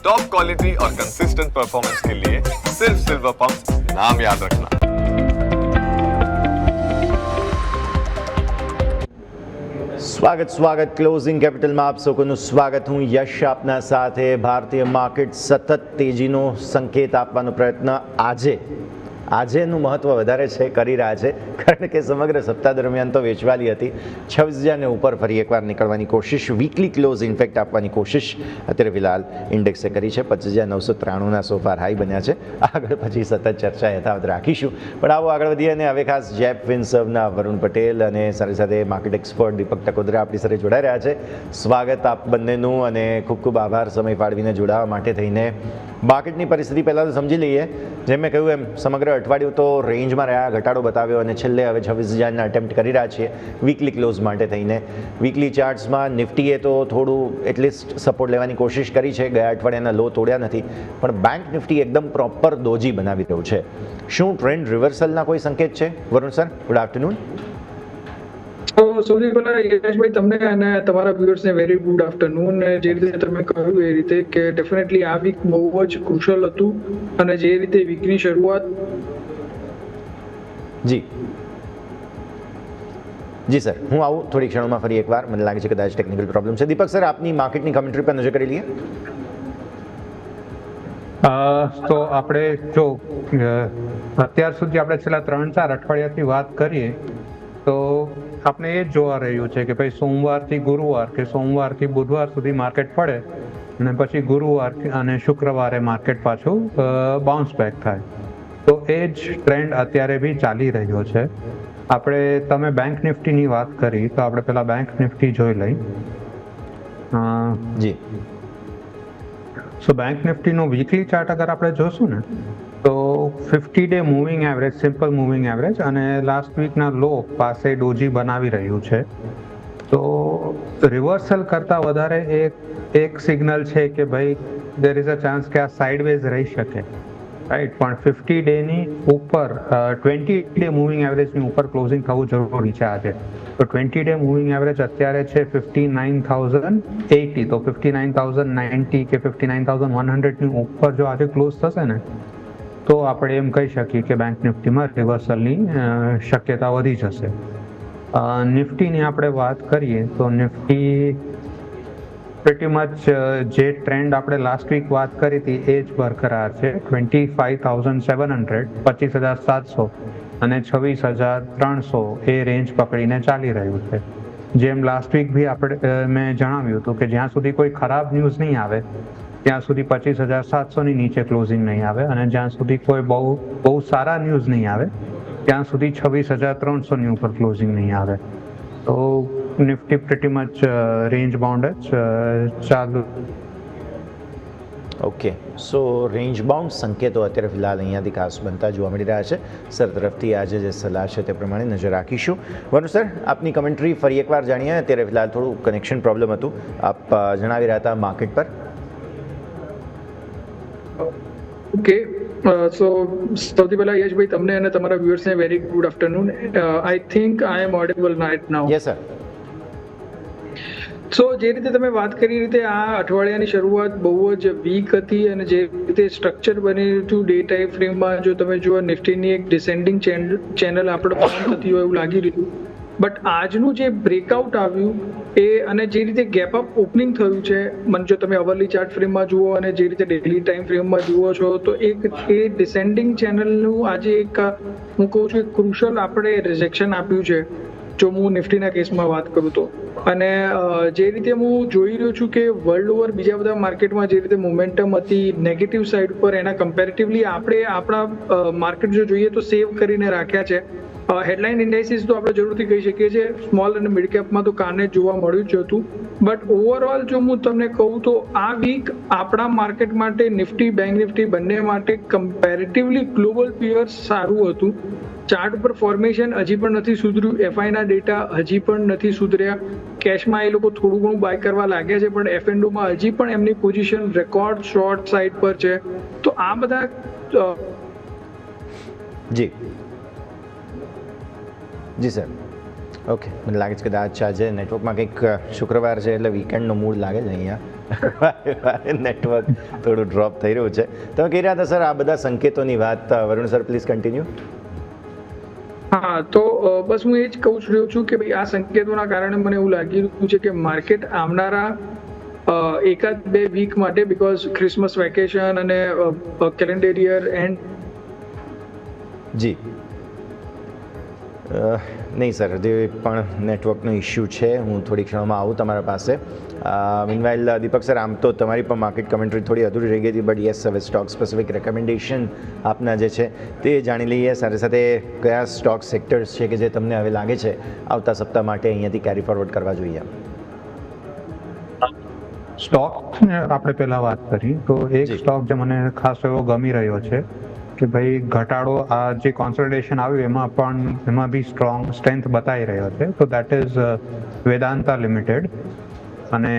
Top quality और consistent performance के लिए सिर्फ सिल्वर पंप नाम याद रखना। સ્વાગત ક્લોઝિંગ કેપિટલમાં આપ સૌનું સ્વાગત. હું યશ આપના સાથે. ભારતીય માર્કેટ સતત તેજીનો સંકેત આપવાનો પ્રયત્ન આજેનું મહત્ત્વ વધારે છે કરી રહ્યા છે, કારણ કે સમગ્ર સપ્તાહ દરમિયાન તો વેચવાલી હતી. 26,000ને ઉપર ફરી એકવાર નીકળવાની કોશિશ, વીકલી ક્લોઝ ઇન્ફેક્ટ આપવાની કોશિશ અત્યારે ફિલહાલ ઇન્ડેક્સે કરી છે. 25,993ના સોફાર હાઈ બન્યા છે. આગળ પછી સતત ચર્ચા યથાવત રાખીશું, પણ આવો આગળ વધીએ. અને હવે ખાસ જેપ ફિનસર્વના વરુણ પટેલ અને સાથે સાથે માર્કેટ એક્સપર્ટ દીપક ટકોદરા આપણી સાથે જોડાઈ રહ્યા છે. સ્વાગત આપ બંનેનું અને ખૂબ ખૂબ આભાર સમય ફાળવીને જોડાવા માટે થઈને. માર્કેટની પરિસ્થિતિ પહેલાં તો સમજી લઈએ. જેમ મેં કહ્યું એમ સમગ્ર અઠવાડિયું તો રેન્જમાં રહ્યા, ઘટાડો બતાવ્યો અને છેલ્લે હવે 26,000ના અટેમ્પ્ટ કરી રહ્યા છીએ વીકલી ક્લોઝ માટે થઈને. વીકલી ચાર્ટ્સમાં નિફ્ટીએ તો થોડું એટલીસ્ટ સપોર્ટ લેવાની કોશિશ કરી છે, ગયા અઠવાડિયાના લો તોડ્યા નથી, પણ બેંક નિફ્ટી એકદમ પ્રોપર દોજી બનાવી રહ્યું છે. શું ટ્રેન્ડ રિવર્સલના કોઈ સંકેત છે? Varun sir, good afternoon. સૌથી પહેલા યશભાઈ તમને અને તમારા વ્યુઅર્સને વેરી ગુડ આફ્ટરનૂન. જે રીતે તમે કહ્યું એ રીતે કે ડેફિનેટલી આ વીક બહુ જ ક્રુશિયલ હતું, અને જે રીતે વીકની શરૂઆત જી સર, હું આવું થોડી ક્ષણોમાં ફરી એકવાર. મને લાગે છે કદાચ ટેકનિકલ પ્રોબ્લેમ છે. દીપક સર, આપની માર્કેટની કમેન્ટ્રી પર નજર કરી લઈએ. તો આપણે જો અત્યાર સુધી આપણે છેલ્લા 3-4 અઠવાડિયાથી વાત કરીએ તો આપણે એ જ જોવા રહ્યું છે કે ભાઈ સોમવારથી ગુરુવાર કે સોમવારથી બુધવાર સુધી માર્કેટ પડે અને પછી ગુરુવાર અને શુક્રવારે માર્કેટ પાછું બાઉન્સ બેક થાય. તો એ જ ટ્રેન્ડ અત્યારે બી ચાલી રહ્યો છે. તમે બેંક નિફ્ટીની વાત કરી તો આપણે પહેલા બેંક નિફ્ટી જોઈ લઈ. જી, સો બેંક નિફ્ટીનો વીકલી ચાર્ટ અગર આપણે જોશું ને તો 50-day moving average, simple moving average અને લાસ્ટ વીકના લો પાસે ડોજી બનાવી રહ્યું છે. તો રિવર્સલ કરતાં વધારે એક સિગ્નલ છે કે ભાઈ દેર ઇઝ અ ચાન્સ કે આ સાઇડવેઝ રહી શકે, રાઈટ. પણ 50 ડેની ઉપર 20 ડે મૂવિંગ એવરેજની ઉપર ક્લોઝિંગ થવું જરૂરી છે આજે. તો 20 ડે મૂવિંગ એવરેજ અત્યારે છે 59,080. તો 59,090 કે 59,100ની ઉપર જો આજે ક્લોઝ થશે ને તો આપણે એમ કહી શકીએ કે બેંક નિફ્ટીમાં રિવર્સલની શક્યતા વધી જશે. નિફ્ટીની આપણે વાત કરીએ તો નિફ્ટી પ્રીટી મચ જે ટ્રેન્ડ આપણે લાસ્ટ વીક વાત કરી હતી એ જ બરકરાર છે. 25,700, 25,700 અને 26,300 એ રેન્જ પકડીને ચાલી રહ્યું છે. જેમ લાસ્ટ વીક બી મેં જણાવ્યું હતું કે જ્યાં સુધી કોઈ ખરાબ ન્યૂઝ નહીં આવે ત્યાં સુધી 25,700ની નીચે ક્લોઝિંગ નહીં આવે, અને જ્યાં સુધી કોઈ બહુ સારા ન્યૂઝ નહીં આવે ત્યાં સુધી 26,300ની ઉપર ક્લોઝિંગ નહીં આવે. તો Nifty pretty much range bound જ ચાલુ. ઓકે, સો રેન્જ બાઉન્ડ સંકેતો અત્યારે ફિલહાલ અહીંયાથી ખાસ બનતા જોવા મળી રહ્યા છે. સર તરફથી આજે જે સલાહ છે તે પ્રમાણે નજર રાખીશું. વરુણ સર, આપની કમેન્ટ્રી ફરી એકવાર જાણીએ. અત્યારે ફિલહાલ થોડું કનેક્શન પ્રોબ્લેમ હતું, આપ જણાવી રહ્યા હતા માર્કેટ પર. ઓકે, સો સૌથી પહેલા યશભાઈ તમને અને તમારા વ્યુઅર્સને very good afternoon. I think I am audible right now. Yes sir. So જે રીતે તમે વાત કરી રીતે આ અઠવાડિયાની શરૂઆત બહુ જ વીક હતી, અને જે રીતે સ્ટ્રક્ચર બની હતું ડે ટાઈમ ફ્રેમમાં જો તમે જુઓ નિફ્ટીની એક ડિસેન્ડિંગ ચેનલ આપણે ફોર્મ થતી હોય એવું લાગી રહ્યું. બટ આજનું જે બ્રેકઆઉટ આવ્યું એ અને જે રીતે ગેપ અપ ઓપનિંગ થયું છે, મને જો તમે અવરલી ચાર્ટ ફ્રેમમાં જુઓ અને જે રીતે ડેલી ટાઈમ ફ્રેમમાં જુઓ છો તો એ ડિસેન્ડિંગ ચેનલનું આજે એક હું કહું છું એક ક્રુશિયલ આપણે રિજેક્શન આપ્યું છે જો હું નિફ્ટીના કેસમાં વાત કરું તો. અને જે રીતે હું જોઈ રહ્યો છું કે વર્લ્ડ ઓવર બીજા બધા માર્કેટમાં જે રીતે મોમેન્ટમ હતી નેગેટિવ સાઈડ પર, એના કમ્પેરેટિવલી આપણે આપણા માર્કેટ જો જોઈએ તો સેવ કરીને રાખ્યા છે. હેડલાઇન ઇન્ડાઇસીસ તો આપણે જરૂરથી કહી શકીએ છીએ સ્મોલ અને મિડ કેપમાં તો કારને જોવા મળ્યું જ હતું. બટ ઓવરઓલ જો હું તમને કહું તો આ વીક આપણા માર્કેટ માટે નિફ્ટી, બેંક નિફ્ટી બંને માટે કમ્પેરેટિવલી ગ્લોબલ પિયર્સ સારું હતું. ચાર્ટ ઉપર ફોર્મેશન હજી પણ નથી સુધર્યું, એફઆઈના ડેટા હજી પણ નથી સુધર્યા, કેશમાં એ લોકો થોડું ઘણું બાય કરવા લાગ્યા છે, પણ એફએનડોમાં હજી પણ એમની પોઝિશન રેકોર્ડ શોર્ટ સાઇડ પર છે. તો આ બધા જી સર. ઓકે, મને લાગે છે કદાચ આજે નેટવર્કમાં કંઈક શુક્રવાર છે એટલે વીકેન્ડનો મૂડ લાગે છે અહીંયા. નેટવર્ક થોડું ડ્રોપ થઈ રહ્યું છે. તમે કહી રહ્યા હતા સર આ બધા સંકેતોની વાત. Varun sir please continue. હા, તો બસ હું એ જ કહું છું કે ભાઈ આ સંકેતોના કારણે મને એવું લાગી રહ્યું છે કે માર્કેટ આવનારા એકાદ બે વીક માટે, બીકોઝ ક્રિસમસ વેકેશન અને કેલેન્ડર યર એન્ડ. જી નહીં સર, જે પણ નેટવર્કનો ઇશ્યુ છે હું થોડી ક્ષણમાં આવું તમારા પાસે. મીનવાઇલ દીપક સર, આમ તો તમારી પણ માર્કેટ કમેન્ટ્રી થોડી અધૂરી રહી ગઈ હતી, બટ યસ હવે સ્ટોક સ્પેસિફિક રેકમેન્ડેશન આપના જે છે તે જાણી લઈએ. સાથે સાથે કયા સ્ટોક સેક્ટર્સ છે કે જે તમને હવે લાગે છે આવતા સપ્તાહ માટે અહીંયાથી કેરી ફોરવર્ડ કરવા જોઈએ? સ્ટોક આપણે પહેલા વાત કરી તો એક સ્ટોક જે મને ખાસ એવો ગમી રહ્યો છે કે ભાઈ ઘટાડો આ જે કોન્સોલિડેશન આવ્યું એમાં બી સ્ટ્રોંગ સ્ટ્રેન્થ બતાવી રહ્યો છે, તો દેટ ઇઝ વેદાંતા લિમિટેડ. અને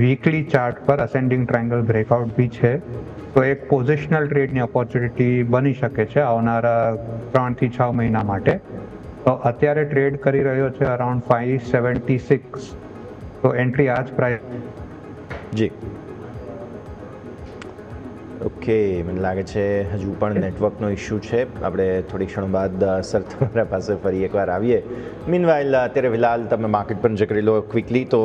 વીકલી ચાર્ટ પર અસેન્ડિંગ ટ્રાયંગલ બ્રેકઆઉટ બી છે, તો એક પોઝિશનલ ટ્રેડની ઓપોર્ચ્યુનિટી બની શકે છે આવનારા 3 થી 6 મહિના માટે. તો અત્યારે ટ્રેડ કરી રહ્યો છે અરાઉન્ડ 576, તો એન્ટ્રી આ જ પ્રાઇસ. જી ઓકે, મને લાગે છે હજુ પણ નેટવર્કનો ઇશ્યુ છે. આપણે થોડી ક્ષણો બાદ સર તમારા પાસે ફરી એકવાર આવીએ. મીનવાઇલ અત્યારે ફિલહાલ તમે માર્કેટ પર જે કરી લો ક્વિકલી, તો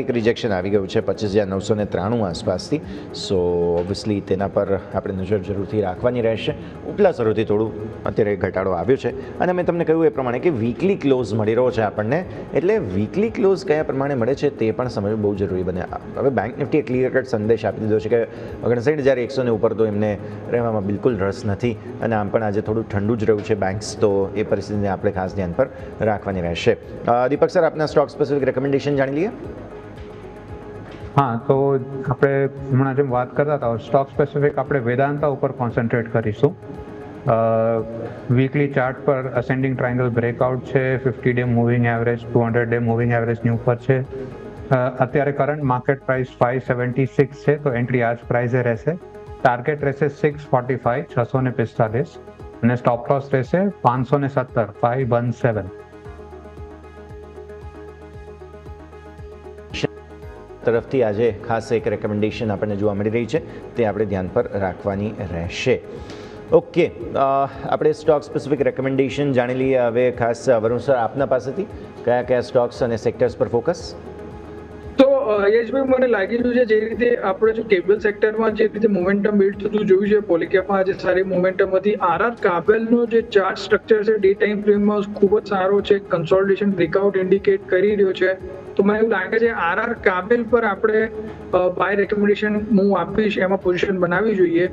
એક રિજેક્શન આવી ગયું છે 25,993 આસપાસથી. સો ઓબ્વિયસલી તેના પર આપણે નજર જરૂરથી રાખવાની રહેશે. ઉપલા સ્તરોથી થોડું અત્યારે ઘટાડો આવ્યો છે અને મેં તમને કહ્યું એ પ્રમાણે કે વીકલી ક્લોઝ મળી રહ્યો છે આપણને, એટલે વીકલી ક્લોઝ કયા પ્રમાણે મળે છે તે પણ સમજવું બહુ જરૂરી બને. હવે બેંક નિફ્ટીએ ક્લિયર કટ સંદેશ આપી દીધો છે કે 59,100 ઉપર તો એમને રહેવામાં બિલકુલ રસ નથી અને આમ પણ આજે થોડું ઠંડુ જ રહ્યું છે બેંક્સ, તો એ પરિસ્થિતિને આપણે ખાસ ધ્યાન પર રાખવાની રહેશે. દીપક સર, આપના સ્ટોક સ્પેસિફિક રેકમેન્ડેશન જાણી લઈએ. હા, તો આપણે હમણાં જેમ વાત કરતા હતા સ્ટોક સ્પેસિફિક આપણે વેદાંતા ઉપર કોન્સન્ટ્રેટ કરીશું. વીકલી ચાર્ટ પર અસેન્ડિંગ ટ્રાયંગલ બ્રેકઆઉટ છે, 50 day moving average 200 day moving એવરેજની ઉપર છે. અત્યારે કરંટ માર્કેટ પ્રાઇસ 576 છે, તો એન્ટ્રી આ જ પ્રાઇઝે રહેશે. ટાર્ગેટ રહેશે 645 645 અને સ્ટોપ લોસ રહેશે 517 517. તરફથી આજે ખાસ એક રેકમેન્ડેશન આપણને જોવા મળી રહી છે, તે આપણે ધ્યાન પર રાખવાની રહેશે. ઓકે, આપણે સ્ટોક સ્પેસિફિક રેકમેન્ડેશન જાણી લઈએ. હવે ખાસ વરુણ સર, આપના પાસેથી કયા કયા સ્ટોક્સ અને સેક્ટર્સ પર ફોકસ? તો યશભાઈ, મને લાગી રહ્યું છે જે રીતે આપણે જો કેબલ સેક્ટરમાં જે રીતે મોમેન્ટમ બિલ્ડ થતું જોયું છે, પોલીકેપમાં આજે સારી મોમેન્ટમ હતી. આરઆર કાબેલનો જે ચાર્ટ સ્ટ્રક્ચર છે ડે ટાઈમ ફ્રેમમાં ખૂબ જ સારો છે, કન્સોલિડેશન બ્રેકઆઉટ ઇન્ડિકેટ કરી રહ્યો છે. તો મને એવું લાગે છે આરઆર કાબેલ પર આપણે બાય રેકમેન્ડેશન હું આપીશ, એમાં પોઝિશન બનાવવી જોઈએ.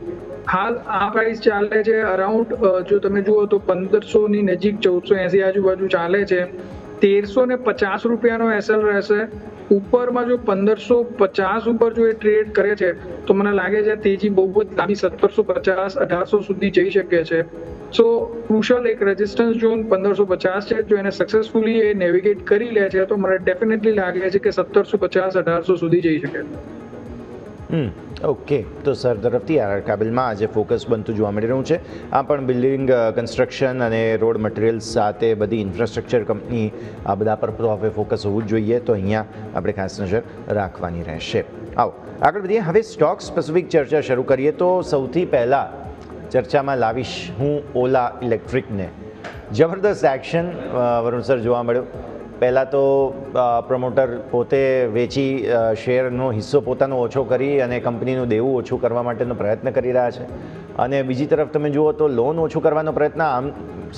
હાલ આ પ્રાઇસ ચાલે છે અરાઉન્ડ, જો તમે જુઓ તો 1500 ની નજીક 1480 આજુબાજુ ચાલે છે. 1350 રૂપિયાનો એસએલ રહેશે. ઉપરમાં જો 1550 ઉપર જો એ ટ્રેડ કરે છે તો મને લાગે છે તેજી બહુ જ લાંબી 1750 1800 સુધી જઈ શકે છે. સો ક્રુશિયલ એક રેઝિસ્ટન્સ ઝોન 1550 છે, જો એને સક્સેસફુલી એ નેવિગેટ કરી લે છે તો મને ડેફિનેટલી લાગે છે કે 1750 1800 સુધી જઈ શકે. ઓકે, તો સર તરફથી આરઆર કાબેલમાં આજે ફોકસ બનતું જોવા મળી રહ્યું છે. આ પણ બિલ્ડિંગ કન્સ્ટ્રક્શન અને રોડ મટીરિયલ્સ સાથે બધી ઇન્ફ્રાસ્ટ્રક્ચર કંપની આ બધા પર તો હવે ફોકસ હોવું જ જોઈએ, તો અહીંયા આપણે ખાસ નજર રાખવાની રહેશે. આવો આગળ વધીએ. હવે સ્ટોક સ્પેસિફિક ચર્ચા શરૂ કરીએ તો સૌથી પહેલાં ચર્ચામાં લાવીશ હું ઓલા ઇલેક્ટ્રિકને. જબરદસ્ત એક્શન વરુણ સર જોવા મળ્યો. પહેલાં તો પ્રમોટર પોતે વેચી શેરનો હિસ્સો પોતાનો ઓછો કરી અને કંપનીનું દેવું ઓછું કરવા માટેનો પ્રયત્ન કરી રહ્યા છે, અને બીજી તરફ તમે જુઓ તો લોન ઓછું કરવાનો પ્રયત્ન આમ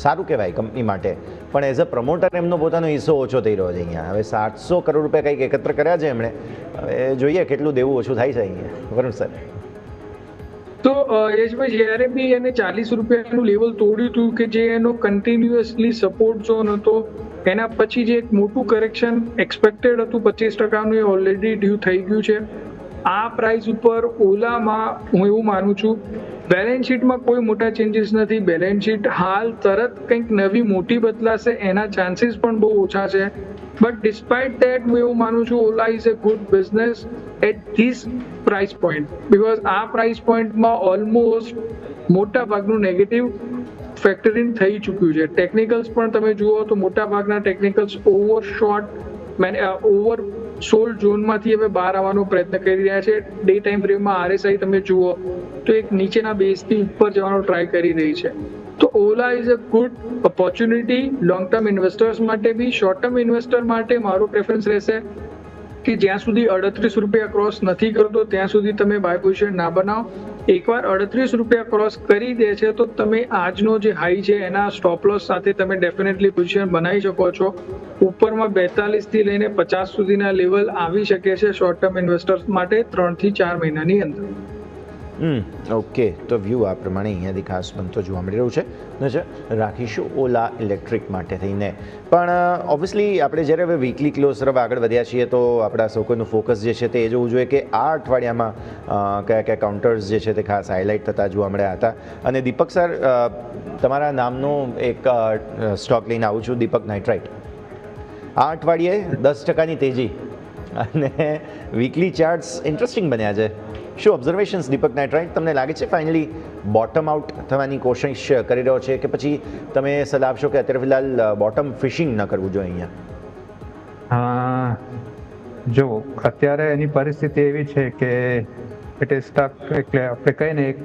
સારું કહેવાય કંપની માટે, પણ એઝ અ પ્રમોટર એમનો પોતાનો હિસ્સો ઓછો થઈ રહ્યો છે. અહીંયા હવે 700 કરોડ રૂપિયા કંઈક એકત્ર કર્યા છે એમણે. હવે જોઈએ કેટલું દેવું ઓછું થાય છે અહીંયા. વરુણ સર, તો યશભાઈ, જ્યારે બી એને 40 રૂપિયાનું લેવલ તોડ્યું હતું કે જે એનો કન્ટિન્યુઅસલી સપોર્ટ ઝોન હતો, એના પછી જે એક મોટું કરેક્શન એક્સપેક્ટેડ હતું 25%નું, એ ઓલરેડી ડ્યુ થઈ ગયું છે. આ પ્રાઇસ ઉપર ઓલામાં હું એવું માનું છું બેલેન્સ શીટમાં કોઈ મોટા ચેન્જીસ નથી. બેલેન્સ શીટ હાલ તરત કંઈક નવી મોટી બદલાશે એના ચાન્સીસ પણ બહુ ઓછા છે. બટ ડિસ્પાઇટ ધેટ હું એવું માનું છું Ola is a good business at this price point, because આ પ્રાઇસ પોઈન્ટમાં ઓલમોસ્ટ મોટા ભાગનું નેગેટિવ ફેક્ટરિંગ થઈ ચૂક્યું છે. ટેકનિકલ્સ પણ તમે જુઓ તો મોટા ભાગના ટેકનિકલ્સ ઓવર 16 ઝોનમાંથી હવે બહાર આવવાનો પ્રયત્ન કરી રહ્યા છે. ડે ટાઈમ ફ્રેમમાં RSI તમે જુઓ તો એક નીચેના બેઝથી ઉપર જવાનો ટ્રાય કરી રહી છે. તો Ola is a good opportunity long term investors માટે બી. શોર્ટ ટર્મ ઇન્વેસ્ટર માટે મારો પ્રેફરન્સ રહેશે કે જ્યાં સુધી 38 રૂપિયા ક્રોસ નથી કરતો ત્યાં સુધી તમે બાય પોઝિશન ના બનાવો. એકવાર 38 રૂપિયા ક્રોસ કરી દે છે તો તમે આજનો જે હાઈ છે એના સ્ટોપ લોસ સાથે તમે ડેફિનેટલી પોઝિશન બનાવી શકો છો. ઉપરમાં 42 થી લઈને 50 સુધીના લેવલ આવી શકે છે શોર્ટ ટર્મ ઇન્વેસ્ટર્સ માટે 3 થી 4 મહિનાની અંદર. ઓકે, તો વ્યૂ આ પ્રમાણે અહીંયાથી ખાસ બનતો જોવા મળી રહ્યું છે. નજર રાખીશું ઓલા ઇલેક્ટ્રિક માટે થઈને. પણ ઓબ્વિયસલી આપણે જ્યારે હવે વીકલી ક્લોઝ તરફ આગળ વધ્યા છીએ તો આપણા સૌ કોઈનું ફોકસ જે છે તે એ જોવું જોઈએ કે આ અઠવાડિયામાં કયા કયા કાઉન્ટર્સ જે છે તે ખાસ હાઇલાઇટ થતા જોવા મળ્યા હતા. અને દીપક સર, તમારા નામનો એક સ્ટોક લઈને આવું છું, દીપક નાઇટ્રાઇટ. આ અઠવાડિયે 10% તેજી અને વીકલી ચાર્ટ્સ ઇન્ટરેસ્ટિંગ બન્યા છે. શું ઓબ્ઝર્વેશન્સ દીપક નાઇટ્રાઇટ? તમને લાગે છે ફાઇનલી બોટમ આઉટ થવાની કોશિશ કરી રહ્યો છે કે પછી તમે સલાહ આપશો કે અત્યારે ફિલહાલ બોટમ ફિશિંગ ન કરવું જોઈએ અહીંયા? જો અત્યારે એની પરિસ્થિતિ એવી છે કે ઇટ ઇઝ સ્ટક, એટલે આપણે કહીએ ને એક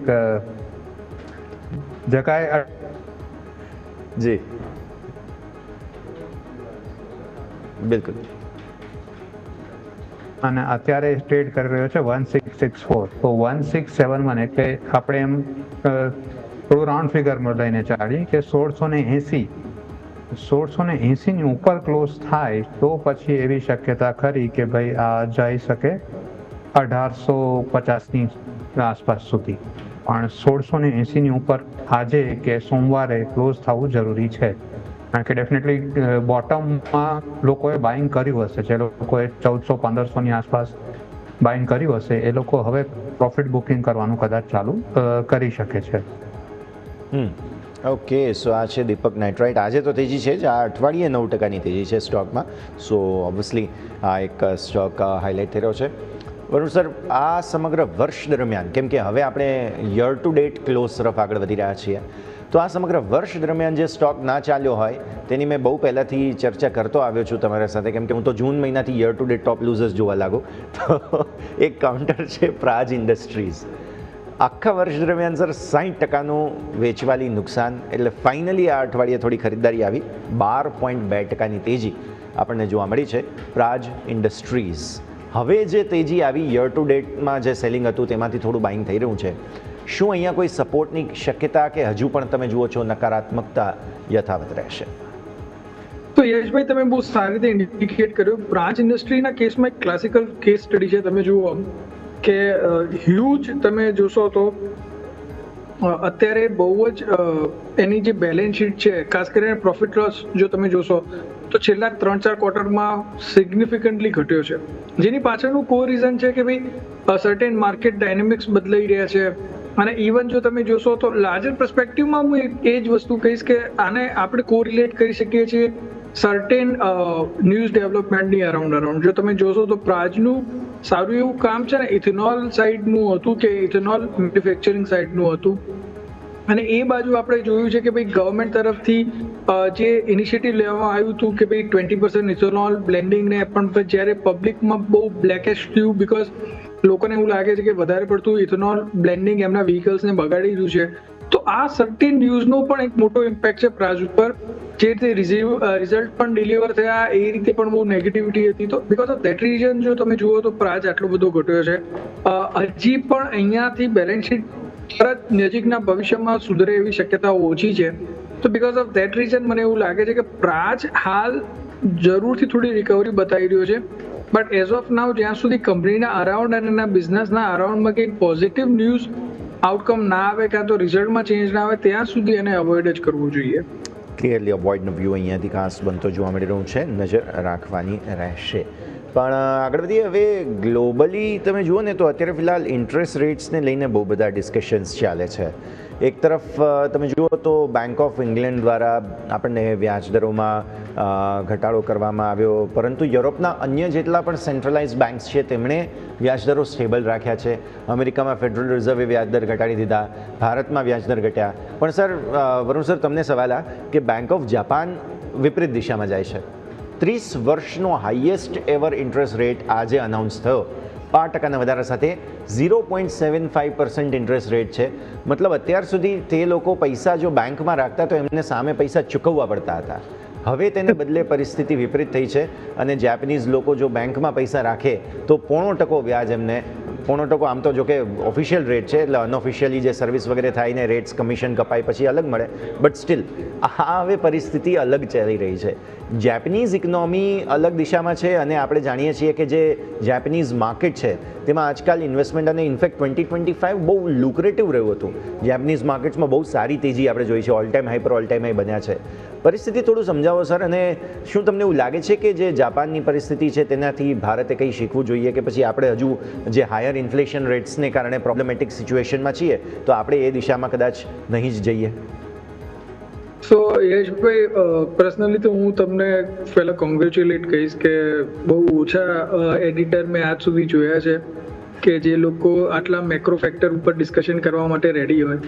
જગાએ. જી બિલકુલ. અને અત્યારે ટ્રેડ કરી રહ્યો છે 1664. તો 1671 એટલે આપણે એમ થોડું રાઉન્ડ ફિગરમાં લઈને ચાલીએ કે 1680 ની ઉપર ક્લોઝ થાય તો પછી એવી શક્યતા ખરી કે ભાઈ આ જઈ શકે 1850 ની આસપાસ સુધી. પણ 1680 ની ઉપર આજે કે સોમવારે ક્લોઝ થવું જરૂરી છે. કારણ કે ડેફિનેટલી બોટમમાં લોકોએ બાઇંગ કર્યું હશે, જે લોકોએ 1400-1500 ની આસપાસ બાઇંગ કર્યું હશે એ લોકો હવે પ્રોફિટ બુકિંગ કરવાનું કદાચ ચાલુ કરી શકે છે. ઓકે, સો આ છે દીપક નાઇટ્રાઇટ. આજે તો તેજી છે જ, આ અઠવાડિયે 9%ની તેજી છે સ્ટોકમાં. સો ઓબ્વિયસલી આ એક સ્ટોક હાઇલાઇટ થઈ રહ્યો છે. વરુણ સર, આ સમગ્ર વર્ષ દરમિયાન, કેમ કે હવે આપણે યર ટુ ડેટ ક્લોઝ તરફ આગળ વધી રહ્યા છીએ, તો આ સમગ્ર વર્ષ દરમિયાન જે સ્ટોક ના ચાલ્યો હોય તેની મેં બહુ પહેલાંથી ચર્ચા કરતો આવ્યો છું તમારા સાથે, કેમ કે હું તો જૂન મહિનાથી year to date top losers જોવા લાગુ. તો એક કાઉન્ટર છે પ્રાજ ઇન્ડસ્ટ્રીઝ. આખા વર્ષ દરમિયાન સર 60%નું વેચવાલી નુકસાન, એટલે ફાઇનલી આ અઠવાડિયે થોડી ખરીદદારી આવી. 12.2%ની તેજી આપણને જોવા મળી છે પ્રાજ ઇન્ડસ્ટ્રીઝ. હવે જે તેજી આવી યર ટુ ડેટમાં જે સેલિંગ હતું તેમાંથી થોડું બાઇંગ થઈ રહ્યું છે. શું અહીંયા કોઈ સપોર્ટની શક્યતા કે હજુ પણ તમે જુઓ છો નકારાત્મકતા યથાવત રહેશે? તો યશભાઈ, તમે બહુ સારી રીતે ઇન્ડિકેટ કર્યું. પ્રાજ ઇન્ડસ્ટ્રીના કેસમાં એક ક્લાસિકલ કેસ સ્ટડી છે. તમે જુઓ કે હ્યુજ તમે જોશો તો અત્યારે બહુ જ એની જે બેલેન્સ શીટ છે, ખાસ કરીને પ્રોફિટ લોસ જો તમે જોશો તો છેલ્લા 3-4 ક્વાર્ટરમાં સિગ્નિફિકન્ટલી ઘટ્યો છે. જેની પાછળનું કો રીઝન છે કે ભાઈ સર્ટેન માર્કેટ ડાયનેમિક્સ બદલાઈ રહ્યા છે. અને ઇવન જો તમે જોશો તો લાર્જર પર્સપેક્ટિવમાં હું એ જ વસ્તુ કહીશ કે આને આપણે કોરિલેટ કરી શકીએ છીએ સર્ટેન ન્યૂઝ ડેવલપમેન્ટની અરાઉન્ડ. જો તમે જોશો તો પ્રાજનું સારું એવું કામ છે ને ઇથેનોલ સાઇડનું હતું કે ઇથેનોલ મેન્યુફેક્ચરિંગ સાઇડનું હતું. અને એ બાજુ આપણે જોયું છે કે ભાઈ ગવર્મેન્ટ તરફથી જે ઇનિશિયેટિવ લેવામાં આવ્યું હતું કે ભાઈ 20% ઇથેનોલ બ્લેન્ડિંગને, પણ જ્યારે પબ્લિકમાં બહુ બ્લેકેશ થયું બિકોઝ લોકોને એવું લાગે છે કે વધારે પડતું ઇથેનોલ બ્લેન્ડિંગ એમના વ્હીકલ્સને બગાડી દીધું છે. તો આ સર્ટેન ન્યૂઝનો પણ એક મોટો ઇમ્પેક્ટ છે પ્રાજ ઉપર. જે રીતે રિઝલ્ટ પણ ડિલિવર થયા એ રીતે પણ બહુ નેગેટિવિટી હતી. તો બિકોઝ ઓફ ધેટ રીઝન જો તમે જુઓ તો પ્રાજ આટલો બધો ઘટ્યો છે. હજી પણ અહીંયાથી બેલેન્સ શીટ તરત નજીકના ભવિષ્યમાં સુધરે એવી શક્યતાઓ ઓછી છે. તો બિકોઝ ઓફ ધેટ રીઝન મને એવું લાગે છે કે પ્રાજ હાલ જરૂરથી થોડી રિકવરી બતાવી રહ્યો છે. બટ એઝ ઓફ નાઉ જ્યાં સુધી કંપનીના અરાઉન્ડ અને એના બિઝનેસના અરાઉન્ડમાં કંઈક પોઝિટિવ ન્યૂઝ આઉટકમ ના આવે કાં તો રિઝલ્ટમાં ચેન્જ ના આવે ત્યાં સુધી એને અવોઇડ જ કરવું જોઈએ. ક્લિયરલી અવોઇડનો વ્યૂ અહીંયાથી ખાસ બનતો જોવા મળી રહ્યું છે, નજર રાખવાની રહેશે. પણ આગળ વધીએ હવે ગ્લોબલી તમે જુઓ ને તો અત્યારે ફિલહાલ ઇન્ટરેસ્ટ રેટ્સને લઈને બહુ બધા ડિસ્કશન્સ ચાલે છે. એક તરફ તમે જુઓ તો બેંક ઓફ ઇંગ્લેન્ડ દ્વારા આપણને વ્યાજદરોમાં ઘટાડો કરવામાં આવ્યો, પરંતુ યુરોપના અન્ય જેટલા પણ સેન્ટ્રલાઇઝ બેંક્સ છે તેમણે વ્યાજદરો સ્ટેબલ રાખ્યા છે. અમેરિકામાં ફેડરલ રિઝર્વે વ્યાજદર ઘટાડી દીધા, ભારતમાં વ્યાજદર ઘટ્યા. પણ સર, વરુણ સર, તમને સવાલ આ કે બેંક ઓફ જાપાન વિપરીત દિશામાં જાય છે. 30 વર્ષનો હાઈએસ્ટ એવર ઇન્ટરેસ્ટ રેટ આજે અનાઉન્સ થયો 5% વધારા સાથે 0.75% ઇન્ટરેસ્ટ રેટ છે. મતલબ અત્યાર સુધી તે લોકો પૈસા જો બેંકમાં રાખતા તો એમને સામે પૈસા ચૂકવવા પડતા હતા. હવે તેને બદલે પરિસ્થિતિ વિપરીત થઈ છે અને જેપનીઝ લોકો જો બેંકમાં પૈસા રાખે તો 0.5% વ્યાજ એમને 0.5% આમ તો જો કે ઓફિશિયલ રેટ છે, એટલે અનઓફિશિયલી જે સર્વિસ વગેરે થાય ને રેટ્સ કમિશન કપાય પછી અલગ મળે, બટ સ્ટીલ આ હવે પરિસ્થિતિ અલગ ચાલી રહી છે. જેપનીઝ ઇકોનોમી અલગ દિશામાં છે અને આપણે જાણીએ છીએ કે જે જેપનીઝ માર્કેટ છે તેમાં આજકાલ ઇન્વેસ્ટમેન્ટ અને ઇનફેક્ટ 2025 બહુ લુક્રેટિવ રહ્યું હતું. જેપનીઝ માર્કેટ્સમાં બહુ સારી તેજી આપણે જોઈ છે, ઓલ ટાઈમ હાઈ બન્યા છે. પરિસ્થિતિ થોડું સમજાવો સર, અને શું તમને એવું લાગે છે કે જે જાપાનની પરિસ્થિતિ છે તેનાથી ભારતે કંઈ શીખવું જોઈએ કે પછી આપણે હજુ જે હાયર ઇન્ફ્લેશન રેટ્સને કારણે પ્રોબ્લેમેટિક સિચ્યુએશનમાં છીએ તો આપણે એ દિશામાં કદાચ નહીં જ જઈએ? સો યશભાઈ, પર્સનલી તો હું તમને પહેલાં કોંગ્રેચ્યુલેટ કહીશ કે બહુ ઓછા એડિટર મેં આજ સુધી જોયા છે કે જે લોકો આટલા મેક્રો ફેક્ટર ઉપર ડિસ્કશન કરવા માટે રેડી હોય,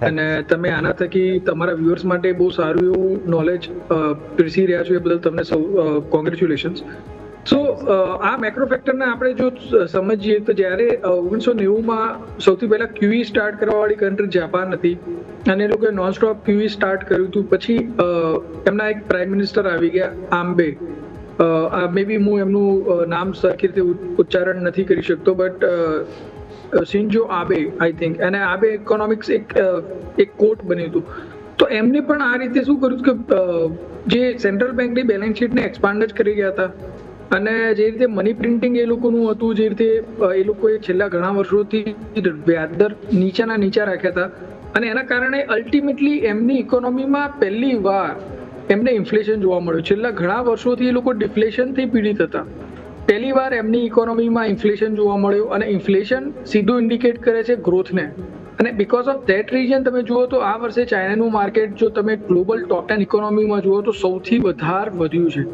અને તમે આના થકી તમારા વ્યુઅર્સ માટે બહુ સારું એવું નોલેજ પીરસી રહ્યા છો, એ બદલ તમને સૌ કોંગ્રેચ્યુલેશન્સ. સો આ મેક્રો ફેક્ટરને આપણે જો સમજીએ તો જ્યારે 1990માં સૌથી પહેલા QE સ્ટાર્ટ કરવાવાળી કન્ટ્રી જાપાન હતી અને એ લોકોએ નોનસ્ટોપ QE સ્ટાર્ટ કર્યું હતું. પછી એમના એક પ્રાઇમ મિનિસ્ટર આવી ગયા, આમ્બે. મે બી હું એમનું નામ સરખી રીતે ઉચ્ચારણ નથી કરી શકતો, but Shinzo Abe I think, અને આબે ઇકોનોમિક્સ એક કોટ બન્યું હતું. તો એમને પણ આ રીતે શું કર્યું કે જે સેન્ટ્રલ બેંકની બેલેન્સ શીટને એક્સપાન્ડ જ કરી ગયા હતા, અને જે રીતે મની પ્રિન્ટિંગ એ લોકોનું હતું, જે રીતે એ લોકોએ છેલ્લા ઘણા વર્ષોથી વ્યાજદર નીચા રાખ્યા હતા, અને એના કારણે અલ્ટિમેટલી એમની ઇકોનોમીમાં પહેલી વાર એમને ઇન્ફ્લેશન જોવા મળ્યું. છેલ્લા ઘણા વર્ષોથી એ લોકો ડિફ્લેશનથી પીડિત હતા. પહેલી વાર એમની ઇકોનોમીમાં ઇન્ફ્લેશન જોવા મળ્યું, અને ઇન્ફ્લેશન સીધું ઇન્ડિકેટ કરે છે ગ્રોથને. અને બિકોઝ ઓફ ધેટ રીઝન તમે જુઓ તો આ વર્ષે ચાઇનાનું માર્કેટ જો તમે ગ્લોબલ ટોપ 10 ઇકોનોમીમાં જુઓ તો સૌથી વધારે વધ્યું છે.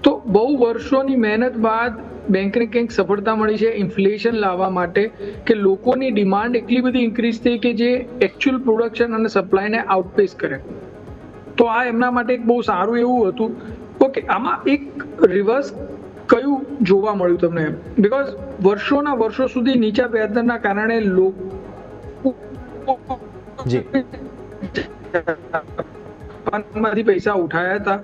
તો બહુ વર્ષોની મહેનત બાદ બેંકને કંઈક સફળતા મળી છે ઇન્ફ્લેશન લાવવા માટે, કે લોકોની ડિમાન્ડ એટલી બધી ઇન્ક્રીઝ થઈ કે જે એકચ્યુઅલ પ્રોડક્શન અને સપ્લાયને આઉટપેસ કરે. તો આ એમના માટે એક બહુ સારું એવું હતું. ઓકે, આમાં એક રિવર્સ કયું જોવા મળ્યું તમને? બિકોઝ વર્ષો સુધી નીચા વ્યાજદરના કારણે લોકો માંથી પૈસા ઉઠાયા હતા,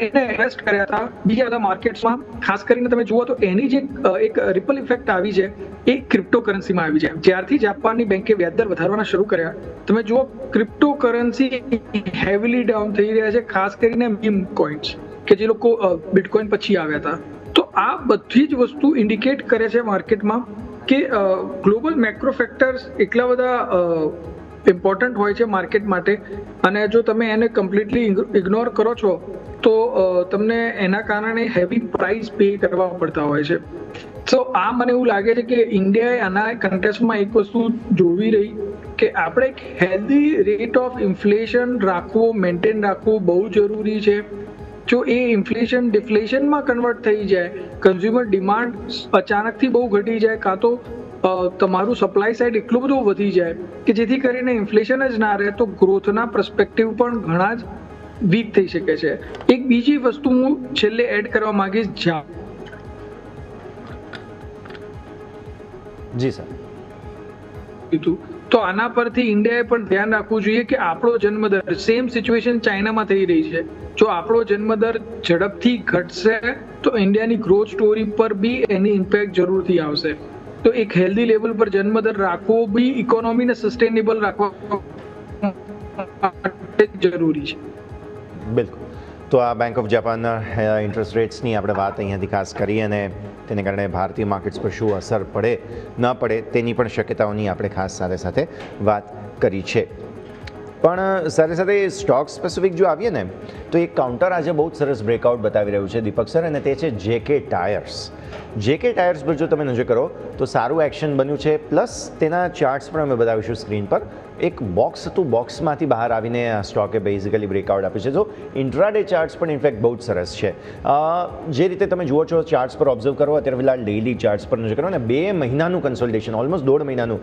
એને ઇન્વેસ્ટ કર્યા હતા બીજા બધા માર્કેટ્સમાં. ખાસ કરીને તમે જુઓ તો એની જે એક રિપલ ઇફેક્ટ આવી છે એ ક્રિપ્ટોકરન્સીમાં આવી છે. જ્યારથી જાપાનની બેંકે વ્યાજદર વધારવાના શરૂ કર્યા, તમે જુઓ ક્રિપ્ટોકરન્સી હેવીલી ડાઉન થઈ રહ્યા છે, ખાસ કરીને મીમ કોઇન્સ કે જે લોકો બિટકોઇન પછી આવ્યા હતા. તો આ બધી જ વસ્તુ ઇન્ડિકેટ કરે છે માર્કેટમાં કે ગ્લોબલ મેક્રો ફેક્ટર્સ એટલા બધા ઇમ્પોર્ટન્ટ હોય છે માર્કેટ માટે, અને જો તમે એને કમ્પ્લીટલી ઇગ્નોર કરો છો તો તમને એના કારણે હેવી પ્રાઇસ પે કરવા પડતા હોય છે. સો આ મને એવું લાગે છે કે ઇન્ડિયાએ આના કન્ટેક્સ્ટમાં એક વસ્તુ જોવી રહી કે આપણે એક healthy rate of inflation maintain રાખવું બહુ જરૂરી છે. જો એ ઇન્ફ્લેશન ડિફ્લેશનમાં કન્વર્ટ થઈ જાય, કન્ઝ્યુમર ડિમાન્ડ અચાનકથી બહુ ઘટી જાય, કાં તો તમારું સપ્લાય સાઇડ એટલું બધું વધી જાય કે જેથી કરીને ઇન્ફ્લેશન જ ના રહે, તો ગ્રોથના પર્સપેક્ટિવ પણ ઘણા જ વીક થઈ શકે છે. એક બીજી વસ્તુ હું છેલ્લે એડ કરવા માંગીશ. જી સર. તો આના પરથી ઇન્ડિયાએ પણ ધ્યાન રાખવું જોઈએ કે આપણો જન્મદર, સેમ સિચ્યુએશન ચાઇનામાં થઈ રહી છે, જો આપણો જન્મદર ઝડપથી ઘટશે તો ઇન્ડિયાની ગ્રોથ સ્ટોરી પર બી એની ઇમ્પેક્ટ જરૂરથી આવશે. તો એક હેલ્ધી લેવલ પર જન્મદર રાખવો બી ઇકોનોમીને સસ્ટેનેબલ રાખવા જરૂરી છે. બિલકુલ. તો આ બેંક ઓફ જાપાનના ઇન્ટરેસ્ટ રેટ્સની આપણે વાત અહીંયાથી ખાસ કરીએ, અને તેને કારણે ભારતીય માર્કેટ્સ પર શું અસર પડે ન પડે તેની પણ શક્યતાઓની આપણે ખાસ સાથે વાત કરી છે. પણ સાથે સ્ટોક સ્પેસિફિક જો આવીએ ને તો એક કાઉન્ટર આજે બહુ જ સરસ બ્રેકઆઉટ બતાવી રહ્યું છે દીપક સર, અને તે છે JK ટાયર્સ. JK ટાયર્સ પર જો તમે નજર કરો તો સારું એક્શન બન્યું છે, પ્લસ તેના ચાર્ટ્સ પણ અમે બતાવીશું સ્ક્રીન પર. એક બોક્સ હતું, બોક્સમાંથી બહાર આવીને આ સ્ટોકે બેઝિકલી બ્રેકઆઉટ આપ્યું છે. જો ઇન્ટ્રાડે ચાર્ટ્સ પણ ઇનફેક્ટ બહુ જ સરસ છે. જે રીતે તમે જુઓ છો ચાર્ટ્સ પર ઓબ્ઝર્વ કરો, અત્યારે ફિલહાલ ડેઇલી ચાર્ટ્સ પર નજર કરો ને 2 મહિનાનું કન્સોલિડેશન, ઓલમોસ્ટ 1.5 મહિનાનું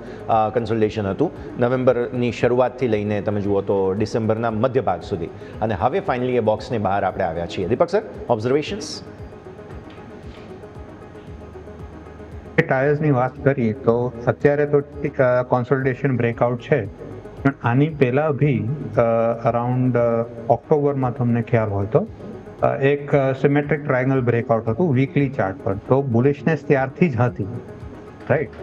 કન્સોલિડેશન હતું, નવેમ્બરની શરૂઆતથી લઈને તમે જુઓ તો ડિસેમ્બરના મધ્ય ભાગ સુધી, અને હવે ફાઇનલી એ બોક્સની બહાર આપણે આવ્યા છીએ. દીપક સર, ઓબ્ઝર્વેશન્સ? ટાયર્સની વાત કરીએ તો અત્યારે તો કોન્સોલિડેશન બ્રેકઆઉટ છે, પણ આની પહેલા બી અરાઉન્ડ ઓક્ટોબરમાં તમને ખ્યાલ હોય તો એક સિમેટ્રિક ટ્રાયંગલ બ્રેકઆઉટ હતું વીકલી ચાર્ટ પર. તો બુલિશનેસ ત્યારથી જ હતી, રાઈટ.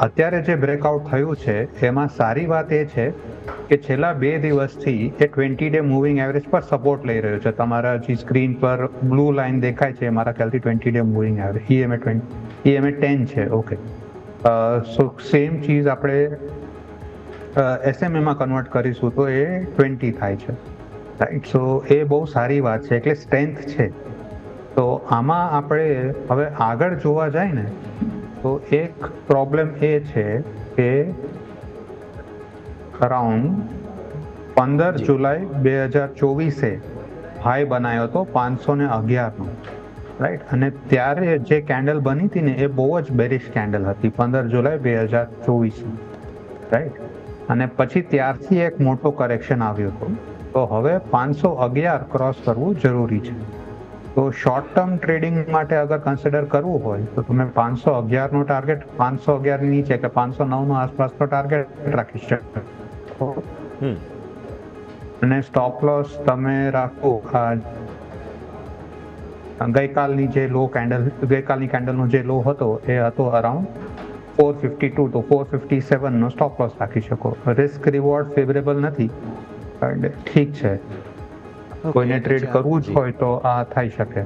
અત્યારે જે બ્રેકઆઉટ થયું છે એમાં સારી વાત એ છે કે છેલ્લા 2 દિવસથી એ 20-day મૂવિંગ એવરેજ પર સપોર્ટ લઈ રહ્યો છે. તમારા જે સ્ક્રીન પર બ્લુ લાઇન દેખાય છે મારા ખ્યાલથી 20-day મૂવિંગ એવરેજ, EMA 10 છે. ઓકે, સો સેમ ચીઝ આપણે SMA માં કન્વર્ટ કરીશું તો એ 20 થાય છે, રાઈટ. સો એ બહુ સારી વાત છે, એટલે સ્ટ્રેન્થ છે. તો આમાં આપણે હવે આગળ જોવા જાય ને તો એક પ્રોબ્લેમ એ છે કે અરાઉન્ડ 15 જુલાઈ 2024 હાઈ બનાવ્યો હતો 511નો, રાઈટ. અને ત્યારે જે કેન્ડલ બની હતી ને એ બહુ જ બેરિશ કેન્ડલ હતી 15 જુલાઈ 2024, રાઈટ. અને પછી ત્યારથી એક મોટો કરેક્શન આવ્યો હતો. તો હવે 511 ક્રોસ કરવું જરૂરી છે. તો શોર્ટ ટર્મ ટ્રેડિંગ માટે અગર કન્સિડર કરવું હોય તો તમે 511નો ટાર્ગેટ, 511 ની નીચે કે 509નો આસપાસનો ટાર્ગેટ રાખી શકો. અને સ્ટોપ લોસ તમે રાખો ગઈકાલની જે લો કેન્ડલ, ગઈકાલની કેન્ડલનો જે લો હતો એ હતો અરાઉન્ડ 452, તો 457નો સ્ટોપ લોસ રાખી શકો. રિસ્ક રિવોર્ડ ફેવરેબલ નથી, ઠીક છે. કોઈને ટ્રેડ કરવું જ હોય તો આ થઈ શકે.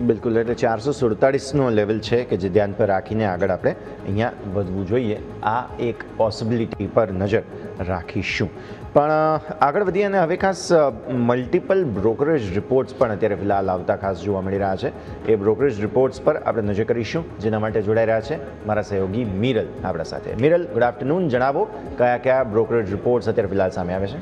બિલકુલ, એટલે 447નો લેવલ છે કે જે ધ્યાન પર રાખીને આગળ આપણે અહીંયા વધવું જોઈએ. આ એક પોસિબિલિટી પર નજર રાખીશું. પણ આગળ વધીએ અને હવે ખાસ મલ્ટિપલ બ્રોકરેજ રિપોર્ટ્સ પણ અત્યારે ફિલહાલ આવતા ખાસ જોવા મળી રહ્યા છે. એ બ્રોકરેજ રિપોર્ટ્સ પર આપણે નજર કરીશું, જેના માટે જોડાઈ રહ્યા છે મારા સહયોગી મિરલ આપણા સાથે. મિરલ, ગુડ આફ્ટરનૂન. જણાવો કયા કયા બ્રોકરેજ રિપોર્ટ્સ અત્યારે ફિલહાલ સામે આવે છે?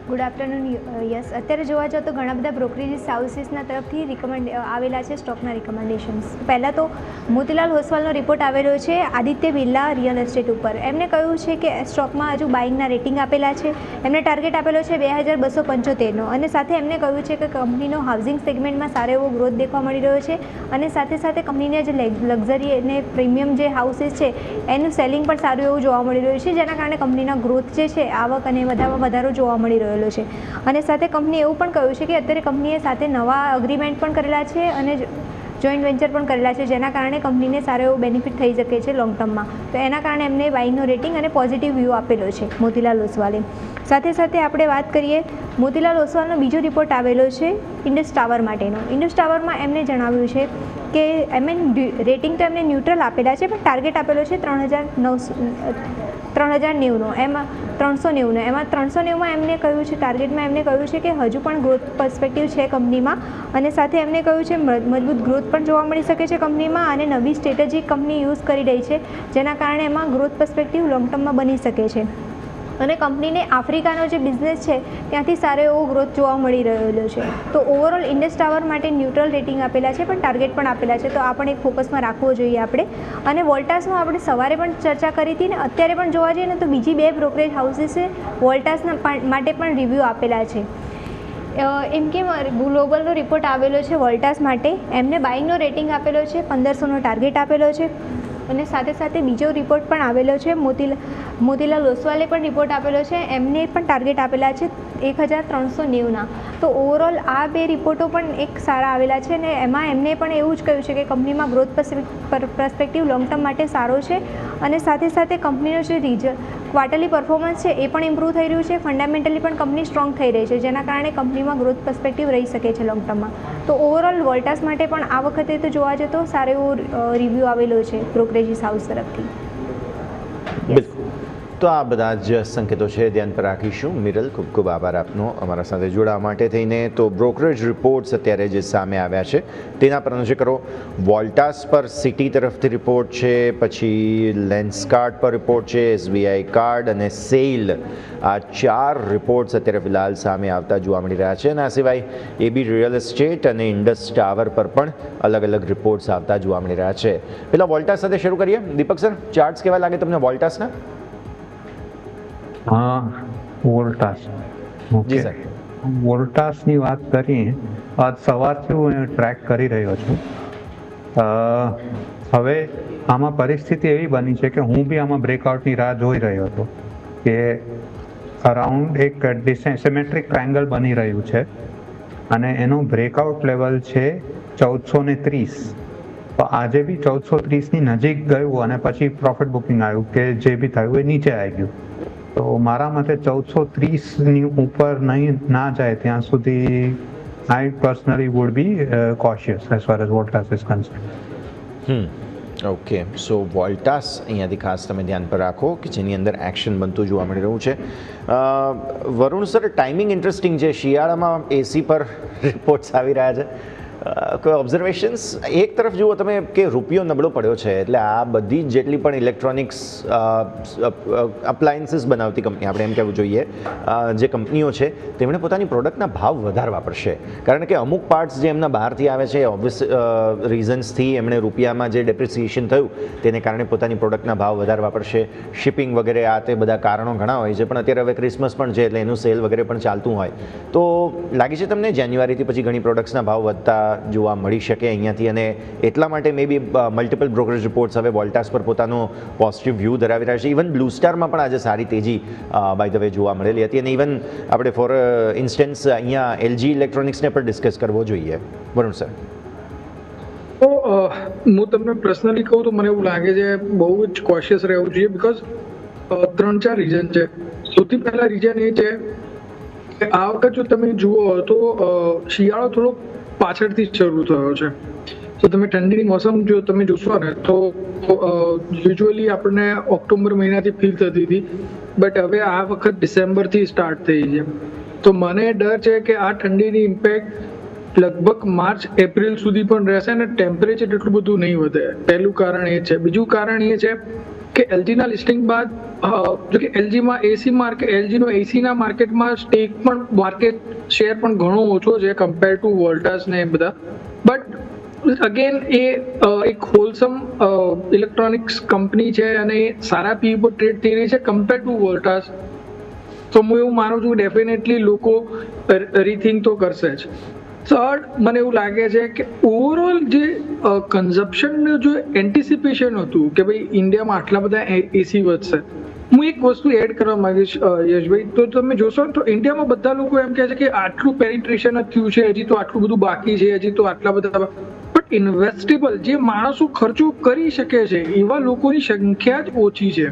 Good afternoon. યસ, અત્યારે જોવા જાઓ તો ઘણા બધા બ્રોકરેજીસ હાઉસીસના તરફથી આવેલા છે સ્ટોકના રિકમેન્ડેશન્સ. પહેલાં તો મોતીલાલ ઓસવાલનો રિપોર્ટ આવેલો છે આદિત્ય બિરલા રિયલ એસ્ટેટ ઉપર. એમને કહ્યું છે કે સ્ટોકમાં હજુ બાઇંગના રેટિંગ આપેલા છે. એમને ટાર્ગેટ આપેલો છે 2275નો, અને સાથે એમને કહ્યું છે કે કંપનીનો હાઉસિંગ સેગમેન્ટમાં સારો એવો ગ્રોથ દેખવા મળી રહ્યો છે, અને સાથે સાથે કંપનીના જે લક્ઝરી અને પ્રીમિયમ જે હાઉસીસ છે એનું સેલિંગ પણ સારું એવું જોવા મળી રહ્યું છે, જેના કારણે કંપનીના ગ્રોથ જે છે, આવક અને બધામાં વધારો જોવા મળી રહ્યો છે. અને સાથે કંપની એવું પણ કહ્યું છે કે અત્યારે કંપનીએ સાથે નવા અગ્રીમેન્ટ પણ કરેલા છે અને જોઈન્ટ વેન્ચર પણ કરેલા છે, જેના કારણે કંપનીને સારો એવો બેનિફિટ થઈ શકે છે લોંગ ટર્મમાં. તો એના કારણે એમને બાઇંગનો રેટિંગ અને પોઝિટિવ વ્યૂ આપેલો છે મોતીલાલ ઓસવાલે. સાથે સાથે આપણે વાત કરીએ, મોતીલાલ ઓસવાલનો બીજો રિપોર્ટ આવેલો છે ઇન્ડસ ટાવર માટેનો. ઇન્ડસ ટાવરમાં એમને જણાવ્યું છે કે રેટિંગ તો એમને ન્યુટ્રલ આપેલા છે, પણ ટાર્ગેટ આપેલો છે 3,090નો, એમાં 390નો. એમાં 390માં એમને કહ્યું છે, ટાર્ગેટમાં એમને કહ્યું છે કે હજુ પણ ગ્રોથ પર્સપેક્ટિવ છે કંપનીમાં, અને સાથે એમને કહ્યું છે મજબૂત ગ્રોથ પણ જોવા મળી શકે છે કંપનીમાં, અને નવી સ્ટ્રેટેજી કંપની યુઝ કરી રહી છે, જેના કારણે એમાં ગ્રોથ પર્સપેક્ટિવ લોંગ ટર્મમાં બની શકે છે. અને કંપનીને આફ્રિકાનો જે બિઝનેસ છે ત્યાંથી સારો એવો ગ્રોથ જોવા મળી રહેલો છે. તો ઓવરઓલ ઇન્ડસ ટાવર માટે ન્યુટ્રલ રેટિંગ આપેલા છે, પણ ટાર્ગેટ પણ આપેલા છે. તો આ પણ એક ફોકસમાં રાખવો જોઈએ આપણે. અને વોલ્ટાસમાં આપણે સવારે પણ ચર્ચા કરી હતી ને અત્યારે પણ જોવા જઈએ ને તો બીજી 2 બ્રોકરેજ હાઉસીસે વોલ્ટાસના માટે પણ રિવ્યૂ આપેલા છે. એમ કે ગ્લોબલનો રિપોર્ટ આવેલો છે વોલ્ટાસ માટે. એમને બાઇંગનો રેટિંગ આપેલો છે, 1500નો ટાર્ગેટ આપેલો છે. અને સાથે સાથે બીજો રિપોર્ટ પણ આવેલો છે મોતીલાલ ઓસવાલે પણ રિપોર્ટ આપેલો છે, એમને પણ ટાર્ગેટ આપેલા છે 1390ના. તો ઓવરઓલ આ 2 રિપોર્ટો પણ એક સારા આવેલા છે, અને એમાં એમને પણ એવું જ કહ્યું છે કે કંપનીમાં ગ્રોથ પર્સપેક્ટિવ લોંગ ટર્મ માટે સારો છે, અને સાથે સાથે કંપનીનો જે ક્વાર્ટરલી પરફોર્મન્સ છે એ પણ ઇમ્પ્રૂવ થઈ રહ્યું છે, ફંડામેન્ટલી પણ કંપની સ્ટ્રોંગ થઈ રહી છે, જેના કારણે કંપનીમાં ગ્રોથ પર્સપેક્ટિવ રહી શકે છે લોંગ ટર્મમાં. તો ઓવરઓલ વોલ્ટાસ માટે પણ આ વખતે તો જોવા જઈએ તો સારો એવો રિવ્યૂ આવેલો છે બ્રોકરેજીસ હાઉસ તરફથી. બિલકુલ. તો આ બધા જ સંકેતો છે, ધ્યાન પર રાખીશું. મિરલ, ખૂબ ખૂબ આભાર આપનો અમારા સાથે જોડાવા માટે થઈને. તો બ્રોકરેજ રિપોર્ટ્સ અત્યારે જે સામે આવ્યા છે તેના પર નજર કરો. વોલ્ટાસ પર સિટી તરફથી રિપોર્ટ છે, પછી લેન્સકાર્ટ પર રિપોર્ટ છે, SBI કાર્ડ અને સેલ, આ 4 રિપોર્ટ્સ અત્યારે ફિલહાલ સામે આવતા જોવા મળી રહ્યા છે. અને આ સિવાય AB રિયલ એસ્ટેટ અને ઇન્ડસ ટાવર પર પણ અલગ અલગ રિપોર્ટ્સ આવતા જોવા મળી રહ્યા છે. પહેલાં વોલ્ટાસ સાથે શરૂ કરીએ. દીપક સર, ચાર્ટ્સ કેવા લાગે તમને વોલ્ટાસના? વોલ્ટાસ, જી સર. વોલ્ટાસની વાત કરીએ, આજ સવારથી હું ટ્રેક કરી રહ્યો છું. હવે આમાં પરિસ્થિતિ એવી બની છે કે હું બી આમાં બ્રેકઆઉટની રાહ જોઈ રહ્યો હતો કે અરાઉન્ડ એક સિમેટ્રિક ટ્રાયંગલ બની રહ્યું છે અને એનો બ્રેકઆઉટ લેવલ છે 1430. તો આજે બી 1430ની નજીક ગયું અને પછી પ્રોફિટ બુકિંગ આવ્યું કે જે બી થયું એ નીચે આવી ગયું. તો મારા મતે 1430ની ઉપર ના જાય ત્યાં સુધી I personally would be cautious as far as Voltas is concerned. Okay, so Voltas અહીંયાથી ખાસ તમે ધ્યાન પર રાખો કે જેની અંદર એક્શન બનતું જોવા મળી રહ્યું છે. વરુણ સર, ટાઈમિંગ ઇન્ટરેસ્ટિંગ છે. શિયાળામાં એસી પર રિપોર્ટ્સ આવી રહ્યા છે. કોઈ ઓબ્ઝર્વેશન્સ? એક તરફ જુઓ તમે કે રૂપિયો નબળો પડ્યો છે, એટલે આ બધી જેટલી પણ ઇલેક્ટ્રોનિક્સ અપ્લાયન્સીસ બનાવતી કંપની, આપણે એમ કહેવું જોઈએ, જે કંપનીઓ છે તેમણે પોતાની પ્રોડક્ટના ભાવ વધારવા પડશે. કારણ કે અમુક પાર્ટ્સ જે એમના બહારથી આવે છે, ઓબ્વિયસ રીઝન્સથી એમણે રૂપિયામાં જે ડેપ્રિસિએશન થયું તેને કારણે પોતાની પ્રોડક્ટના ભાવ વધારવા પડશે. શિપિંગ વગેરે આ તે બધા કારણો ઘણા હોય છે, પણ અત્યારે હવે ક્રિસમસ પણ છે એટલે એનું સેલ વગેરે પણ ચાલતું હોય. તો લાગે છે તમને જાન્યુઆરીથી પછી ઘણી પ્રોડક્ટ્સના ભાવ વધતા જોવા મળી શકે અહીંયાથી, અને એટલા માટે મે બી મલ્ટિપલ બ્રોકરેજ રિપોર્ટ્સ હવે વોલ્ટાસ પર પોતાનો પોઝિટિવ વ્યૂ ધરાવી રહ્યા છે. ઇવન બ્લુ સ્ટારમાં પણ આજે સારી તેજી બાય ધ વે જોવા મળેલી હતી. અને ઇવન આપણે ફોર ઇન્સ્ટન્સ અહીંયા LG ઇલેક્ટ્રોનિક્સને પણ ડિસ્કસ કરવો જોઈએ. વરુણ સર, તો હું તમને પર્સનલી કહું તો મને એવું લાગે છે બહુ જ કોશિયસ રહેવું જોઈએ, બીકોઝ 3-4 રીઝન છે. સૌથી પહેલા રીઝન એ છે કે આ વખત જો તમે જુઓ તો શિયાળો થોડો પાછળથી શરૂ થયો છે. તો તમે ઠંડીની મોસમ જો તમે જોશો ને તો યુઝ્યુઅલી આપણને ઓક્ટોબર મહિનાથી ફીલ થતી હતી, બટ હવે આ વખત ડિસેમ્બરથી સ્ટાર્ટ થઈ છે. તો મને ડર છે કે આ ઠંડીની ઇમ્પેક્ટ લગભગ માર્ચ એપ્રિલ સુધી પણ રહેશે અને ટેમ્પરેચર એટલું બધું નહીં વધે. પહેલું કારણ એ છે. બીજું કારણ એ છે કે LGના લિસ્ટિંગ બાદ જો કે LGનો એસીના માર્કેટમાં સ્ટેક પણ માર્કેટ શેર પણ ઘણો ઓછો છે કમ્પેર ટુ વોલ્ટાસ ને એ બધા. બટ અગેન એ એક હોલસમ ઇલેક્ટ્રોનિક્સ કંપની છે અને એ સારા PE પર ટ્રેડ થઈ રહી છે કમ્પેર ટુ વોલ્ટાસ. તો હું એવું માનું છું ડેફિનેટલી લોકો રીથિંક તો કરશે જ. થર્ડ, મને એવું લાગે છે કે ઓવરઓલ જે કન્ઝપ્શનનું જો એન્ટિસિપેશન હતું કે ભાઈ ઇન્ડિયામાં આટલા બધા એસી વધશે, હું એક વસ્તુ એડ કરવા માંગીશ યશભાઈ. તો તમે જોશો તો ઇન્ડિયામાં બધા લોકો એમ કહે છે કે આટલું પેનિટ્રેશન જ થયું છે, હજી તો આટલું બધું બાકી છે, હજી તો આટલા બધા. બટ ઇન્વેસ્ટેબલ જે માણસો ખર્ચો કરી શકે છે એવા લોકોની સંખ્યા જ ઓછી છે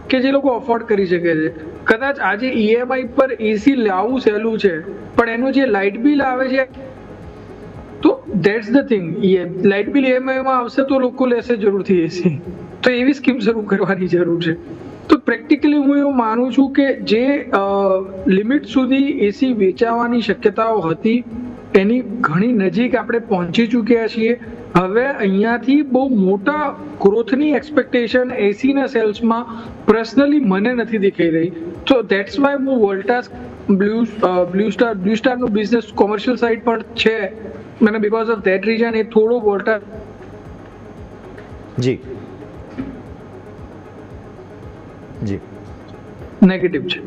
કે જે લોકો અફોર્ડ કરી શકે છે. કદાચ આજે EMI પર એસી લાવવું સહેલું છે, પણ એનું જે લાઇટ બિલ આવે છે, તો that's the thing. Light bill EMIમાં આવશે તો લોકો લેશે જરૂરથી એસી. તો એવી સ્કીમ શરૂ કરવાની જરૂર છે. તો પ્રેક્ટિકલી હું એવું માનું છું કે જે લિમિટ સુધી એસી વેચાવાની શક્યતાઓ હતી એની ઘણી નજીક આપણે પહોંચી ચૂક્યા છીએ. હવે અહીંયાથી બહુ મોટા ગ્રોથની એક્સપેક્ટેશન એસીના સેલ્સમાં પર્સનલી મને નથી દેખાઈ રહી. તો ધેટ્સ વાય હું વોલ્ટાસ, બ્લુ સ્ટારનો બિઝનેસ કોમર્શિયલ સાઇડ પર છે, મને બીકોઝ ઓફ ધેટ રીઝન એ થોડો વોલ્ટાસ જી જી નેગેટિવ છે.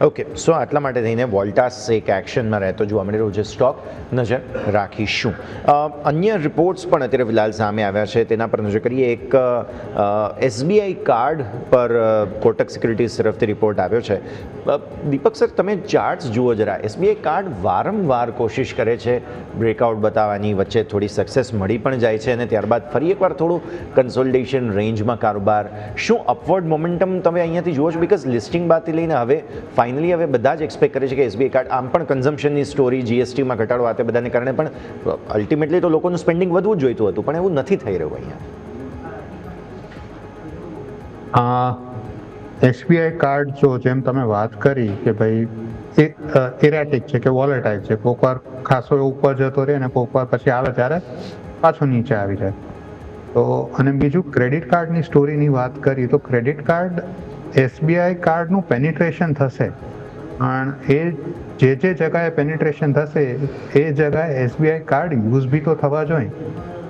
ઓકે, સો આટલા માટે થઈને વોલ્ટાસ એક એક્શનમાં રહેતો જોવા મળી રહ્યું છે. સ્ટોક નજર રાખીશું. અન્ય રિપોર્ટ્સ પણ અત્યારે ફિલહાલ સામે આવ્યા છે, તેના પર નજર કરીએ. એક SBI કાર્ડ પર કોટક સિક્યુરિટીઝ તરફથી રિપોર્ટ આવ્યો છે. દીપક સર, તમે ચાર્ટ્સ જુઓ જરા. SBI કાર્ડ વારંવાર કોશિશ કરે છે બ્રેકઆઉટ બતાવવાની, વચ્ચે થોડી સક્સેસ મળી પણ જાય છે અને ત્યારબાદ ફરી એકવાર થોડું કન્સોલિડેશન રેન્જમાં કારોબાર. શું અપવર્ડ મોમેન્ટમ તમે અહીંયાથી જુઓ છો? બિકોઝ લિસ્ટિંગ બાદથી લઈને હવે ફાઇનલી હવે બધા જ એક્સપેક્ટ કરે છે કે SBI કાર્ડ, આમ પણ કન્ઝમ્પશનની સ્ટોરી, GSTમાં ઘટાડો આ તે બધાને કારણે પણ અલ્ટિમેટલી તો લોકોનું સ્પેન્ડિંગ વધવું જ જોઈતું હતું, પણ એવું નથી થઈ રહ્યું અહીંયા. એસબીઆઈ કાર્ડ જો જેમ તમે વાત કરી કે ભાઈ ઇરેટિક છે કે વોલેટાઇલ છે, કોઈક વાર ખાસો એવો ઉપર જતો રહે અને કોઈક વાર પછી આવે ત્યારે પાછો નીચે આવી જાય. તો અને બીજું ક્રેડિટ કાર્ડની સ્ટોરીની વાત કરી તો ક્રેડિટ કાર્ડ એસબીઆઈ કાર્ડનું પેનિટ્રેશન થશે, પણ એ જે જગાએ પેનિટ્રેશન થશે એ જગાએ એસબીઆઈ કાર્ડ યુઝ બી તો થવા જોઈએ.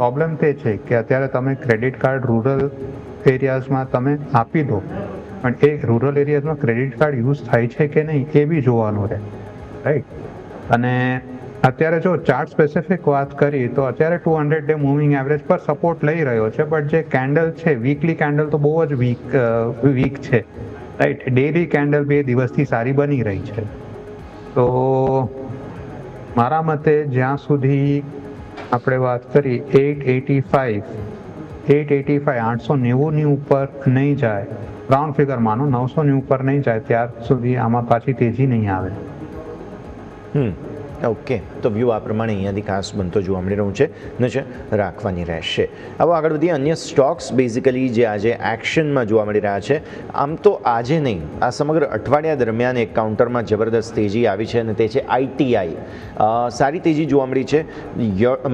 પ્રોબ્લેમ તે છે કે અત્યારે તમે ક્રેડિટ કાર્ડ રૂરલ એરિયાઝમાં તમે આપી દો, પણ એ રૂરલ એરિયાઝમાં ક્રેડિટ કાર્ડ યુઝ થાય છે કે નહીં એ બી જોવાનું રહે, રાઈટ. અને અત્યારે જો ચાર્ટ સ્પેસિફિક વાત કરી તો અત્યારે 200 ડે મૂવિંગ એવરેજ પર સપોર્ટ લઈ રહ્યો છે, બટ જે કેન્ડલ છે વીકલી કેન્ડલ તો બહુ જ વીક છે, રાઈટ. ડેલી કેન્ડલ 2 દિવસથી સારી બની રહી છે. તો મારા મતે જ્યાં સુધી આપણે વાત કરી 890ની ઉપર નહીં જાય, રાઉન્ડ ફિગર માનો 900ની ઉપર નહીં જાય ત્યાર સુધી આમાં પાછી તેજી નહીં આવે. ઓકે, તો વ્યૂ આ પ્રમાણે અહીંયાથી ખાસ બનતો જોવા મળી રહ્યું છે, નજર રાખવાની રહેશે. હવે આગળ વધીએ અન્ય સ્ટોક્સ બેઝિકલી જે આજે એક્શનમાં જોવા મળી રહ્યા છે. આમ તો આજે નહીં, આ સમગ્ર અઠવાડિયા દરમિયાન એક કાઉન્ટરમાં જબરદસ્ત તેજી આવી છે અને તે છે આઈટીઆઈ. સારી તેજી જોવા મળી છે,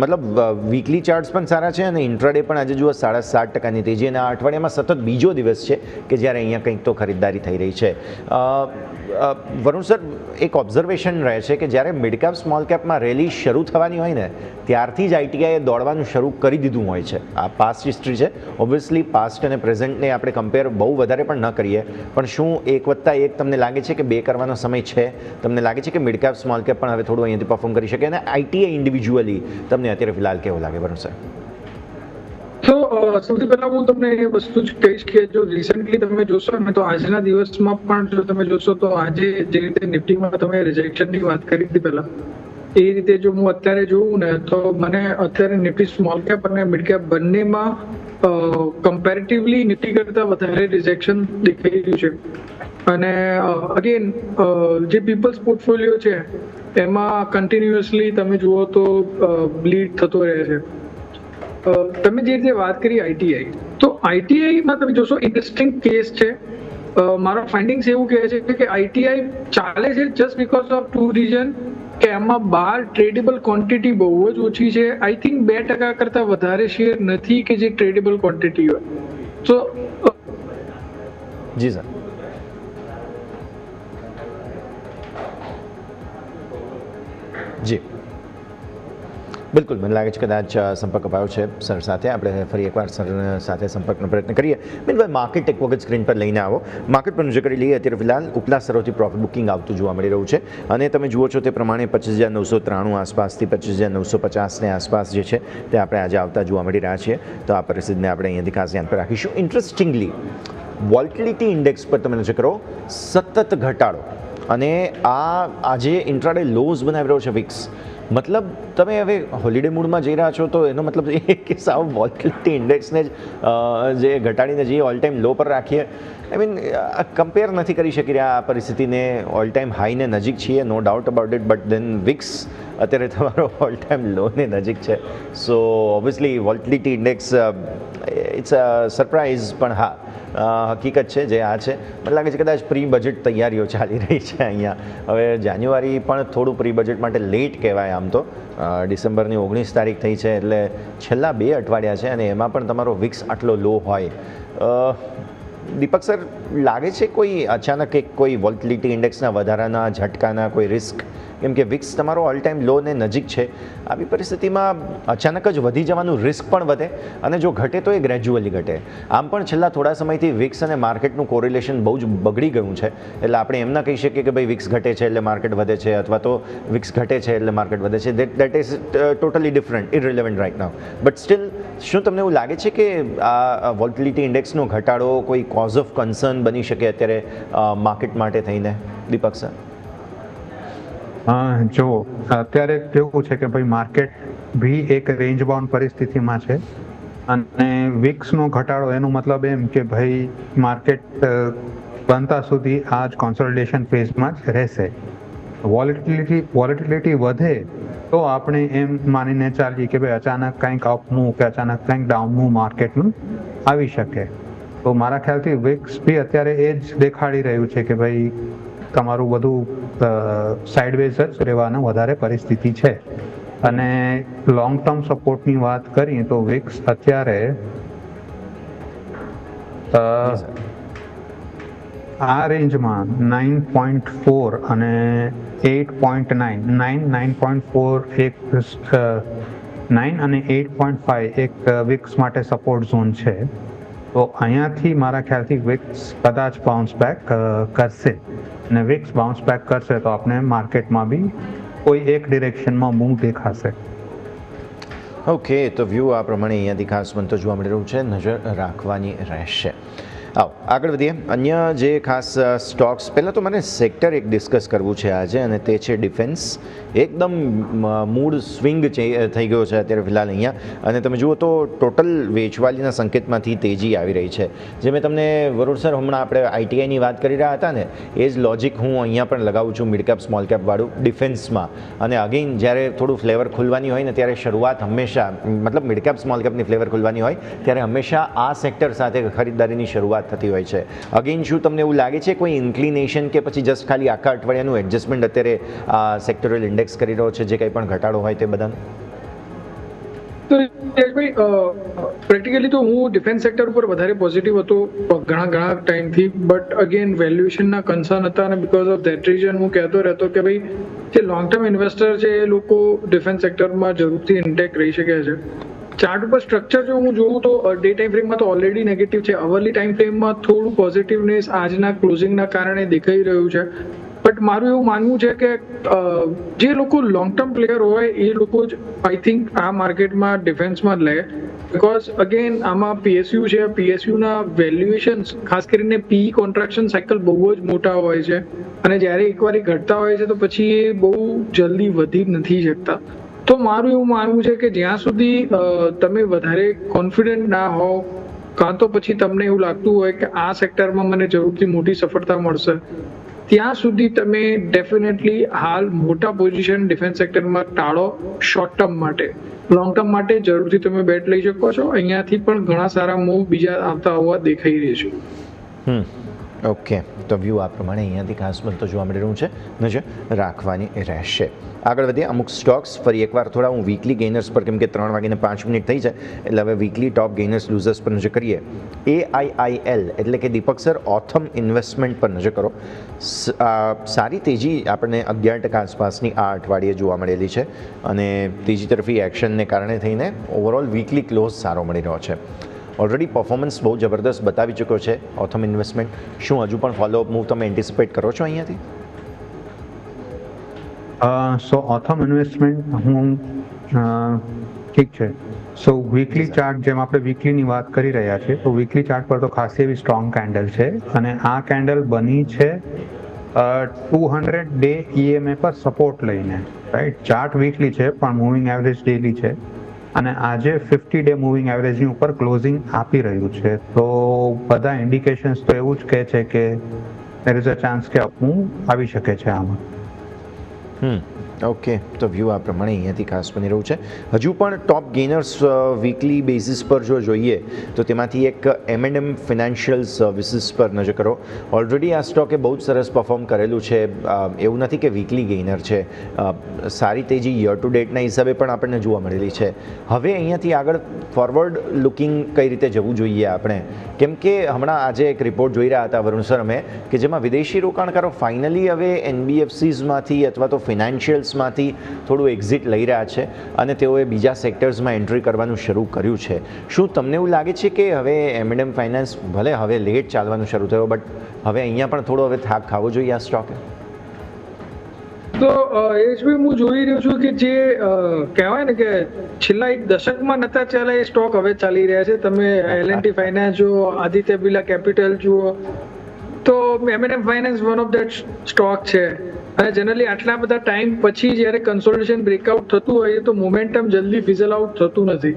મતલબ વીકલી ચાર્ટ્સ પણ સારા છે અને ઇન્ટ્રાડે પણ આજે જુઓ 7.5% તેજી, અને આ અઠવાડિયામાં સતત બીજો દિવસ છે કે જ્યારે અહીંયા કંઈક તો ખરીદદારી થઈ રહી છે. વરુણ સર, એક ઓબ્ઝર્વેશન રહે છે કે જ્યારે મિડ કેપ સ્મોલ કેપમાં રેલી શરૂ થવાની હોય ને ત્યારથી જ આઈટીઆઈએ દોડવાનું શરૂ કરી દીધું હોય છે. આ પાસ્ટ હિસ્ટ્રી છે. ઓબ્વિયસલી પાસ્ટ અને પ્રેઝન્ટને આપણે કમ્પેર બહુ વધારે પણ ન કરીએ, પણ શું 1+1 તમને લાગે છે કે 2 કરવાનો સમય છે? તમને લાગે છે કે મિડ કેપ સ્મોલ કેપ પણ હવે થોડું અહીંયાથી પરફોર્મ કરી શકે, અને આઈટીઆઈ ઇન્ડિવિજ્યુઅલી તમને અત્યારે ફિલહાલ કેવું લાગે વરુણ સર? તો સૌથી પહેલા હું તમને એ વસ્તુ જ કહીશ કે જો રિસન્ટલી તમે જોશો ને તો આજના દિવસમાં પણ જો તમે જોશો તો આજે જે રીતે નિફ્ટીમાં તમે રિજેક્શનની વાત કરી હતી પહેલા, એ રીતે જો હું અત્યારે જોઉં ને તો મને અત્યારે નિફ્ટી સ્મોલ કેપ અને મિડ કેપ બંનેમાં કમ્પેરેટિવલી નિફ્ટી કરતાં વધારે રિજેક્શન દેખાઈ રહ્યું છે. અને અગેન જે પીપલ્સ પોર્ટફોલિયો છે એમાં કન્ટિન્યુઅસલી તમે જુઓ તો બ્લીડ થતો રહે છે. તમે જે રીતે વાત કરી આઈટીઆઈ, તો આઈટીઆઈમાં તમે જોશો ઇન્ટરેસ્ટિંગ કેસ છે. મારા ફાઇન્ડિંગ્સ એવું કહે છે કે આઈટીઆઈ ચાલે છે જસ્ટ બીકોઝ ઓફ 2 રીઝન કે એમાં બહાર ટ્રેડેબલ ક્વોન્ટિટી બહુ જ ઓછી છે. આઈ થિંક 2% કરતાં વધારે શેર નથી કે જે ટ્રેડેબલ ક્વોન્ટિટી હોય. તો જી સર. જી બિલકુલ, મને લાગે છે કદાચ સંપર્ક અપાયો છે સર સાથે. આપણે ફરી એકવાર સર સાથે સંપર્કનો પ્રયત્ન કરીએ. મીનવાઇલ માર્કેટ એક વખત સ્ક્રીન પર લઈને આવો. માર્કેટ પર નજર કરી લઈએ. અત્યારે ફિલહાલ ઉપલા સ્તરોથી પ્રોફિટ બુકિંગ આવતું જોવા મળી રહ્યું છે અને તમે જુઓ છો તે પ્રમાણે 25,993 આસપાસથી 25,950ની આસપાસ જે છે તે આપણે આજે આવતા જોવા મળી રહ્યા છીએ. તો આ પરિસ્થિતિને આપણે અહીંયાથી ખાસ ધ્યાન પર રાખીશું. ઇન્ટરેસ્ટિંગલી વોલ્ટિલિટી ઇન્ડેક્સ પર તમે નજર કરો, સતત ઘટાડો, અને આજે ઇન્ટ્રાડે લોઝ બનાવી રહ્યો છે વિક્સ. મતલબ તમે હવે હોલિડે મૂડમાં જઈ રહ્યા છો તો એનો મતલબ એ કે સાવ વોલ્ટિલિટી ઇન્ડેક્સને જ જે ઘટાડીને જઈએ ઓલ ટાઈમ લો પર રાખીએ. આઈ મીન કમ્પેર નથી કરી શકી રહ્યા આ પરિસ્થિતિને. ઓલ ટાઈમ હાઈને નજીક છીએ, no doubt about it, but then VIX અત્યારે તમારો ઓલ ટાઈમ લોને નજીક છે. So obviously volatility index it's a surprise, પણ હા હકીકત છે જે આ છે. મને લાગે છે કદાચ પ્રી બજેટ તૈયારીઓ ચાલી રહી છે અહીંયા. હવે જાન્યુઆરી પણ થોડું પ્રી બજેટ માટે લેટ કહેવાય આમ તો. ડિસેમ્બરની 19 તારીખ થઈ છે એટલે છેલ્લા 2 અઠવાડિયા છે અને એમાં પણ તમારો વિક્સ આટલો લો હોય. દીપક સર, લાગે છે કોઈ અચાનક કોઈ વોલ્ટિલિટી ઇન્ડેક્સના વધારાના ઝટકાના કોઈ રિસ્ક? કેમ કે વિક્સ તમારો ઓલ ટાઈમ લોને નજીક છે. આવી પરિસ્થિતિમાં અચાનક જ વધી જવાનું રિસ્ક પણ વધે, અને જો ઘટે તો એ ગ્રેજ્યુઅલી ઘટે. આમ પણ છેલ્લા થોડા સમયથી વિક્સ અને માર્કેટનું કોરિલેશન બહુ જ બગડી ગયું છે. એટલે આપણે એમ ના કહી શકીએ કે ભાઈ વિક્સ ઘટે છે એટલે માર્કેટ વધે છે, અથવા તો વિક્સ ઘટે છે એટલે માર્કેટ વધે છે. That is totally different, irrelevant right now. But still, શું તમને એવું લાગે છે કે આ વોલ્ટિલિટી ઇન્ડેક્સનો ઘટાડો કોઈ કોઝ ઓફ કન્સર્ન બની શકે અત્યારે માર્કેટ માટે થઈને? દીપક સર. જો અત્યારે કેવું છે કે ભાઈ માર્કેટ બી એક રેન્જ બાઉન્ડ પરિસ્થિતિમાં છે, અને વિક્સનો ઘટાડો એનો મતલબ એમ કે ભાઈ માર્કેટ બનતા સુધી આ જ કોન્સોલિડેશન ફેઝમાં જ રહેશે. વોલેટિલિટી વધે તો આપણે એમ માનીને ચાલીએ કે ભાઈ અચાનક કંઈક અપ મૂવ કે અચાનક કંઈક ડાઉન મૂવ માર્કેટનું આવી શકે. તો મારા ખ્યાલથી વિક્સ બી અત્યારે એ જ દેખાડી રહ્યું છે કે ભાઈ તમારું બધું સાઇડવેઝ જ રહેવાનું વધારે પરિસ્થિતિ છે. અને લોંગ ટર્મ સપોર્ટની વાત કરીએ તો વિક્સ અત્યારે આ રેન્જમાં 9.4 અને 8.9 9.4 એક 9 અને 8.5 એક વિક્સ માટે સપોર્ટ ઝોન છે. તો અહીંયાથી મારા ખ્યાલથી વિક્સ કદાચ બાઉન્સ બેક કરશે અને વિક્સ બાઉન્સ બેક કરશે તો આપણે માર્કેટમાં બી કોઈ એક ડિરેક્શનમાં મૂવ દેખાશે. ઓકે, તો વ્યૂ આ પ્રમાણે અહીંયાથી ખાસ બનતો જોવા મળી રહ્યું છે, નજર રાખવાની રહેશે. આવો આગળ વધીએ. અન્ય જે ખાસ સ્ટોક્સ, પહેલાં તો મને સેક્ટર એક ડિસ્કસ કરવું છે આજે, અને તે છે ડિફેન્સ. એકદમ મૂડ સ્વિંગ થઈ ગયો છે અત્યારે ફિલહાલ અહીંયા, અને તમે જુઓ તો ટોટલ વેચવાલીના સંકેતમાંથી તેજી આવી રહી છે. જે મેં તમને વરુણ સર હમણાં આપણે આઈટીઆઈની વાત કરી રહ્યા હતા ને, એ જ લોજિક હું અહીંયા પણ લગાવું છું મિડ કેપ સ્મોલ કેપ વાળું ડિફેન્સમાં. અને અગેઇન જ્યારે થોડું ફ્લેવર ખુલવાની હોય ને ત્યારે શરૂઆત હંમેશા, મતલબ મિડ કેપ સ્મોલ કેપની ફ્લેવર ખુલવાની હોય ત્યારે હંમેશા આ સેક્ટર સાથે ખરીદદારીની શરૂઆત થતી હોય છે. અગેઇન શું તમને એવું લાગે છે કોઈ ઇન્ક્લિનેશન કે પછી જસ્ટ ખાલી આખા અઠવાડિયાનું એડજસ્ટમેન્ટ અત્યારે આ સેક્ટોરલ ઇન્ડેક્સ કરી રહ્યો છે, જે કંઈ પણ ઘટાડો હોય તે બધાનો? તો પ્રેક્ટિકલી તો હું ડિફેન્સ સેક્ટર ઉપર વધારે પોઝિટિવ હતો ઘણા ટાઈમથી, બટ અગેન વેલ્યુએશનના કન્સર્ન હતા અને બીકોઝ ઓફ ધેટ રીઝન હું કહેતો રહેતો કે ભાઈ જે લોંગ ટર્મ ઇન્વેસ્ટર છે એ લોકો ડિફેન્સ સેક્ટરમાં જરૂરથી ઇન્ટેક રહી શકે છે. ચાર્ટ ઉપર સ્ટ્રક્ચર જો હું જોઉં તો ડે ટાઈમ ફ્રેમમાં તો ઓલરેડી નેગેટિવ છે. અવરલી ટાઈમ ફ્રેમમાં થોડું પોઝિટિવનેસ આજના ક્લોઝિંગના કારણે દેખાઈ રહ્યું છે. બટ મારું એવું માનવું છે કે જે લોકો લોંગ ટર્મ પ્લેયર હોય એ લોકો જ આઈ થિંક આ માર્કેટમાં ડિફેન્સમાં લે, બિકોઝ અગેન આમાં પીએસયુ છે, પીએસયુના વેલ્યુએશન ખાસ કરીને પી કોન્ટ્રાક્શન સાયકલ બહુ જ મોટા હોય છે, અને જ્યારે એકવાર એ ઘટતા હોય છે તો પછી એ બહુ જલ્દી વધી નથી શકતા. તો મારું એવું માનવું છે કે જ્યાં સુધી તમે વધારે કોન્ફિડન્ટ ના હોવ, કાં તો પછી તમને એવું લાગતું હોય કે આ સેક્ટરમાં મને જરૂરથી મોટી સફળતા મળશે, ત્યાં સુધી તમે ડેફિનેટલી હાલ મોટા પોઝિશન ડિફેન્સ સેક્ટરમાં ટાળો. શોર્ટ ટર્મ માટે, લોંગ ટર્મ માટે જરૂરથી તમે બેટ લઈ શકો છો. અહીંયાથી પણ ઘણા સારા મૂવ બીજા આવતા હોવા દેખાઈ રહી છે. ઓકે, તો વ્યૂ આ પ્રમાણે અહીંયાથી ખાસ બનતો જોવા મળી રહ્યું છે, નજર રાખવાની રહેશે. આગળ વધીએ. અમુક સ્ટોક્સ ફરી એકવાર થોડા હું વીકલી ગેઇનર્સ પર, કેમ કે 3:05 થઈ જાય એટલે હવે વીકલી ટોપ ગેઇનર્સ લૂઝર્સ પર નજર કરીએ. AIIL એટલે કે દીપક સર ઓથમ ઇન્વેસ્ટમેન્ટ પર નજર કરો. સારી તેજી આપણને 11% આસપાસની આ અઠવાડિયે જોવા મળેલી છે, અને ત્રીજી તરફી એક્શનને કારણે થઈને ઓવરઓલ વીકલી ક્લોઝ સારો મળી રહ્યો છે. ઓલરેડી પરફોર્મન્સ બહુ જબરદસ્ત બતાવી ચૂક્યો છે ઓથમ ઇન્વેસ્ટમેન્ટ. શું હજુ પણ ફોલોઅપ મૂવ તમે એન્ટિસિપેટ કરો છો અહીંયાથી? સો ઓથમ ઇન્વેસ્ટમેન્ટ હું ઠીક છે. સો વીકલી ચાર્ટ, જેમ આપણે વીકલીની વાત કરી રહ્યા છીએ, તો વીકલી ચાર્ટ પર તો ખાસી એવી સ્ટ્રોંગ કેન્ડલ છે, અને આ કેન્ડલ બની છે 200 ડે EMA પર સપોર્ટ લઈને, રાઈટ. ચાર્ટ વીકલી છે પણ મૂવિંગ એવરેજ ડેલી છે, અને આજે 50 ડે મૂવિંગ એવરેજની ઉપર ક્લોઝિંગ આપી રહ્યું છે. તો બધા ઇન્ડિકેશન્સ તો એવું જ કહે છે કે દેર ઇઝ અ ચાન્સ કે અપમૂવ આવી શકે છે આમાં. ઓકે, તો વ્યૂ આ પ્રમાણે અહીંયાથી ખાસ બની રહ્યું છે. હજુ પણ ટોપ ગેઇનર્સ વીકલી બેઝિસ પર જો જોઈએ તો તેમાંથી એક M&M ફિનાન્શિયલ સર્વિસીસ પર નજર કરો. ઓલરેડી આ સ્ટોકે બહુ જ સરસ પરફોર્મ કરેલું છે. એવું નથી કે વીકલી ગેઇનર છે, સારી તેજી યર ટુ ડેટના હિસાબે પણ આપણને જોવા મળેલી છે. હવે અહીંયાથી આગળ ફોરવર્ડ લુકિંગ કઈ રીતે જવું જોઈએ આપણે, કેમ કે હમણાં આજે એક રિપોર્ટ જોઈ રહ્યા હતા વરુણ સર અમે, કે જેમાં વિદેશી રોકાણકારો ફાઇનલી હવે NBFCsમાંથી અથવા તો ફિનાન્શિયલ્સમાંથી થોડું એક્ઝિટ લઈ રહ્યા છે, અને તેઓએ બીજા સેક્ટર્સમાં એન્ટ્રી કરવાનું શરૂ કર્યું છે. શું તમને એવું લાગે છે કે હવે M&M ફાઇનાન્સ ભલે હવે લેટ ચાલવાનું શરૂ થયો, બટ હવે અહીંયા પણ થોડો હવે થાક ખાવો જોઈએ આ સ્ટોકે? તો એ જ બી હું જોઈ રહ્યો છું કે જે કહેવાય ને કે છેલ્લા એક દશકમાં નતા ચાલે એ સ્ટોક હવે ચાલી રહ્યા છે. તમે L&T ફાઇનાન્સ જુઓ, આદિત્ય બિરલા કેપિટલ જુઓ, તો M&M finance one of that stock છે. અને જનરલી આટલા બધા ટાઈમ પછી જ્યારે કન્સોલિડેશન બ્રેકઆઉટ થતું હોય તો મોમેન્ટમ જલ્દી ફિઝલ આઉટ થતું નથી.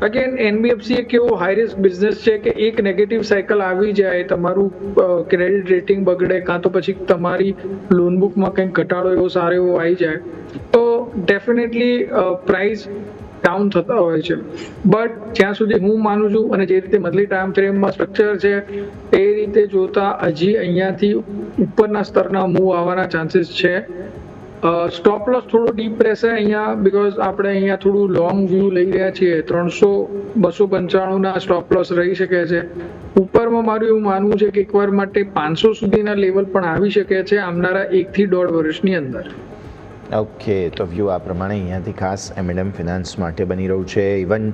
અગેન NBFC એક એવો હાઈ રિસ્ક બિઝનેસ છે કે એક નેગેટિવ સાયકલ આવી જાય, તમારું ક્રેડિટ રેટિંગ બગડે, કાં તો પછી તમારી લોન બુકમાં કંઈક ઘટાડો એવો સારો એવો આવી જાય, તો ડેફિનેટલી પ્રાઇસ ડાઉન થતા હોય છે. બટ જ્યાં સુધી હું માનું છું અને જે રીતે મંથલી ટાઈમ ફ્રેમમાં સ્ટ્રક્ચર છે એ રીતે જોતા હજી અહીંયાથી ઉપરના સ્તરના મૂવ આવવાના ચાન્સીસ છે. સ્ટોપ લોસ થોડો ડીપ રહેશે અહીંયા, બીકોઝ આપણે અહીંયા થોડું લોંગ વ્યૂ લઈ રહ્યા છીએ. 295 સ્ટોપ લોસ રહી શકે છે. ઉપરમાં મારું એવું માનવું છે કે એકવાર માટે 500 સુધીના લેવલ પણ આવી શકે છે આવનારા 1 થી 1.5 વર્ષની અંદર. ઓકે, તો વ્યૂ આ પ્રમાણે અહીંયાથી ખાસ M&M ફિનાન્સ માટે બની રહ્યું છે. ઇવન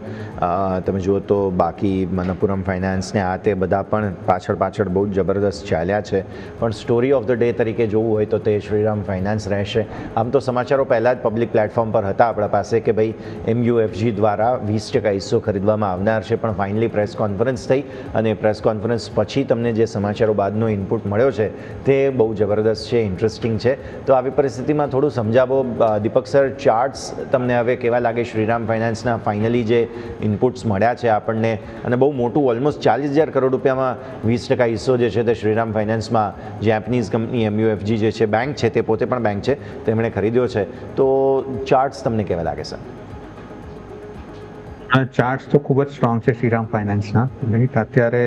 તમે જુઓ તો બાકી મનપ્પુરમ ફાઇનાન્સ ને આ તે બધા પણ પાછળ બહુ જ જબરદસ્ત ચાલ્યા છે. પણ સ્ટોરી ઓફ ધ ડે તરીકે જોવું હોય તો તે શ્રીરામ ફાઇનાન્સ રહેશે. આમ તો સમાચારો પહેલાં જ પબ્લિક પ્લેટફોર્મ પર હતા આપણા પાસે કે ભાઈ MUFG દ્વારા 20% હિસ્સો ખરીદવામાં આવનાર છે, પણ ફાઇનલી પ્રેસ કોન્ફરન્સ થઈ અને પ્રેસ કોન્ફરન્સ પછી તમને જે સમાચારો બાદનો ઇનપુટ મળ્યો છે તે બહુ જબરદસ્ત છે, ઇન્ટરેસ્ટિંગ છે. તો આવી પરિસ્થિતિમાં થોડું સમજાવો દીપક સર, ચાર્ટ્સ તમને હવે કેવા લાગે? શ્રીરામ ફાઇનાન્સના ફાઇનલી જે ઇનપુટ્સ મળ્યા છે આપણને, અને બહુ મોટું ઓલમોસ્ટ 40,000 કરોડ રૂપિયામાં 20% હિસ્સો જે છે તે શ્રીરામ ફાઇનાન્સમાં જેપનીઝ કંપની MUFG જે છે, બેંક છે, તે પોતે પણ બેંક છે, તેમણે ખરીદ્યો છે. તો ચાર્ટ્સ તમને કેવા લાગે સર? ચાર્ટ્સ તો ખૂબ જ સ્ટ્રોંગ છે શ્રીરામ ફાઇનાન્સના. રાઈટ, અત્યારે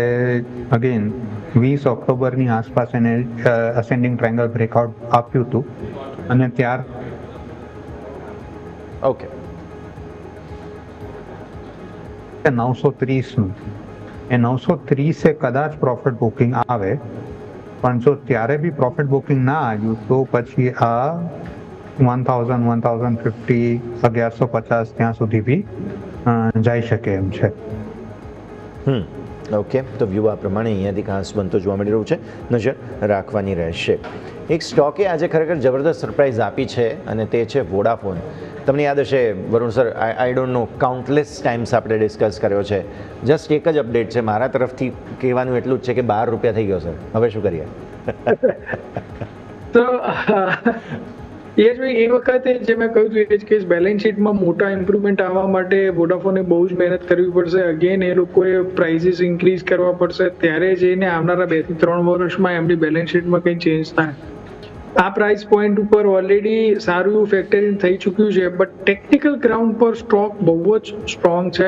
અગેન 20 ઓક્ટોબરની આસપાસ એને અસેન્ડિંગ ટ્રાયંગલ બ્રેકઆઉટ આપ્યું હતું અને ત્યાર ઓકે 930નું એ 930 કદાચ પ્રોફિટ બુકિંગ આવે, પણ જો ત્યારે બી પ્રોફિટ બુકિંગ ના આવ્યું તો પછી આ 1000, 1050, 1150 ત્યાં સુધી બી જઈ શકે એમ છે. ઓકે, તો વ્યૂ આ પ્રમાણે અહીંયાથી ખાસ બનતો જોવા મળી રહ્યું છે, નજર રાખવાની રહેશે. એક સ્ટોકે આજે ખરેખર જબરદસ્ત સરપ્રાઇઝ આપી છે અને તે છે વોડાફોન. તમને યાદ હશે Varun sir, I don't know, countless times આપણે ડિસ્કસ કર્યો છે. જસ્ટ એક જ અપડેટ છે મારા તરફથી કહેવાનું એટલું જ છે કે 12 રૂપિયા થઈ ગયો સર. હવે શું કરીએ? તો યશભાઈ, એ વખતે જે મેં કહ્યું હતું એ જ કે બેલેન્સ શીટમાં મોટા ઇમ્પ્રુવમેન્ટ આવવા માટે વોડાફોને બહુ જ મહેનત કરવી પડશે. અગેન એ લોકોએ પ્રાઇસીસ ઇન્ક્રીઝ કરવા પડશે, ત્યારે જઈને આવનારા 2 થી 3 વર્ષમાં એમની બેલેન્સ શીટમાં કંઈ ચેન્જ થાય. આ પ્રાઇસ પોઈન્ટ ઉપર ઓલરેડી સારું એવું ફેક્ટરિંગ થઈ ચૂક્યું છે, બટ ટેકનિકલ ગ્રાઉન્ડ પર સ્ટોક બહુ જ સ્ટ્રોંગ છે.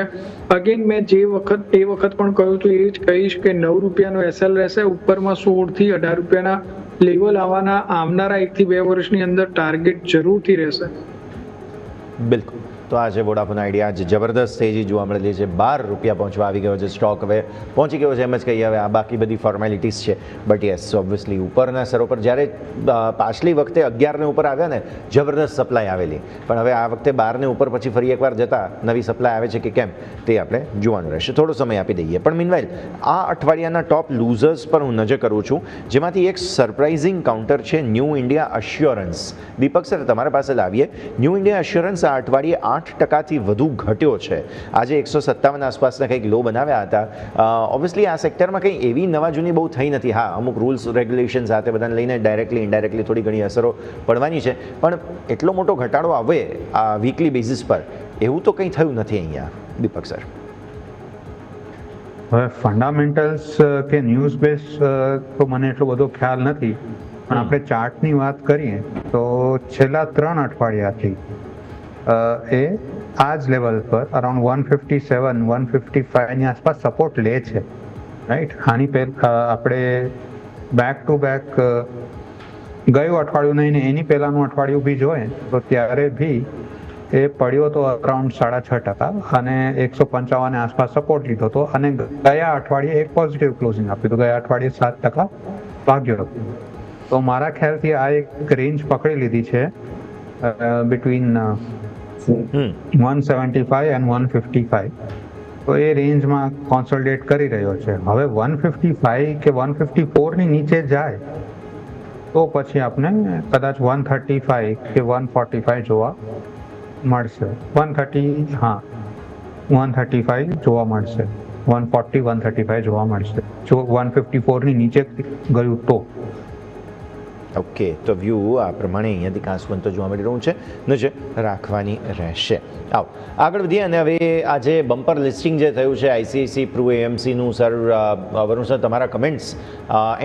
અગેન મેં એ વખત પણ કહ્યું હતું એ જ કહીશ કે 9 રૂપિયાનો SL રહેશે, ઉપરમાં 16 થી 18 રૂપિયાના લેવલ આવનારા 1 થી 2 વર્ષની અંદર ટાર્ગેટ જરૂરથી રહેશે. બિલકુલ. તો આ છે વોડાફોન આઈડિયા. આજે જબરદસ્ત તેજી જોવા મળેલી છે. 12 રૂપિયા પહોંચવા આવી ગયો છે સ્ટોક. હવે પહોંચી ગયો છે એમ જ કહીએ. હવે આ બાકી બધી ફોર્મેલિટીઝ છે, બટ યસ ઓબ્વિયસલી ઉપરના સ્તરો પર જ્યારે પાછલી વખતે 11 ને ઉપર આવ્યા ને જબરદસ્ત સપ્લાય આવેલી, પણ હવે આ વખતે 12 ને ઉપર પછી ફરી એકવાર જતા નવી સપ્લાય આવે છે કે કેમ તે આપણે જોવાનું રહેશે. થોડો સમય આપી દઈએ. પણ મીનવાઇલ આ અઠવાડિયાના ટોપ લૂઝર્સ પર હું નજર કરું છું, જેમાંથી એક સરપ્રાઇઝિંગ કાઉન્ટર છે ન્યૂ ઇન્ડિયા અશ્યોરન્સ. દીપક સર, તમારા પાસે લાવીએ. ન્યૂ ઇન્ડિયા અશ્યોરન્સ આ અઠવાડિયે 8% વધુ ઘટ્યો છે. આજે 157 આસપાસના કંઈક લો બનાવ્યા હતા. ઓબ્વિયસલી આ સેક્ટરમાં કંઈ એવી નવા જૂની બહુ થઈ નથી. હા, અમુક રૂલ્સ રેગ્યુલેશન સાથે બધાને લઈને ડાયરેક્ટલી ઇનડાયરેક્ટલી થોડી ઘણી અસરો પડવાની છે, પણ એટલો મોટો ઘટાડો આવે આ વીકલી બેઝિસ પર એવું તો કંઈ થયું નથી અહીંયા. દીપક સર, હવે ફંડામેન્ટલ્સ કે ન્યૂઝ બેઝ તો મને એટલો બધો ખ્યાલ નથી, પણ આપણે ચાર્ટની વાત કરીએ તો છેલ્લા 3 અઠવાડિયાથી એ આ જ લેવલ પર અરાઉન્ડ 157, 155 ની આસપાસ સપોર્ટ લે છે. રાઈટ, આની પહેલા આપણે બેક ટુ બેક ગયું અઠવાડિયું નહીં ને એની પહેલાંનું અઠવાડિયું બી જોઈએ તો ત્યારે બી એ પડ્યો તો અરાઉન્ડ 6.5% અને 155 આસપાસ સપોર્ટ લીધો હતો, અને ગયા અઠવાડિયે એક પોઝિટિવ ક્લોઝિંગ આપ્યું હતું. ગયા અઠવાડિયે 7% ભાગ્યો હતો. તો મારા ખ્યાલથી આ એક રેન્જ પકડી લીધી છે બિટવીન 175 and 155. તો એ રેન્જમાં કોન્સોલિડેટ કરી રહ્યો છે. હવે 155 કે 154 ની નીચે જાય તો પછી આપણે કદાચ 135 કે 145 જોવા મળશે. 135 જોવા મળશે, 140, 135 જોવા મળશે જો 154 ની નીચે ગયું તો. ઓકે, તો વ્યૂ આ પ્રમાણે અહીંયાથી ખાસ બનતો જોવા મળી રહ્યું છે, નજર રાખવાની રહેશે. આવો આગળ વધીએ અને હવે આજે બમ્પર લિસ્ટિંગ જે થયું છે આઈસીઆઈસી પ્રૂ એએમસીનું, સર વરુણ સર તમારા કમેન્ટ્સ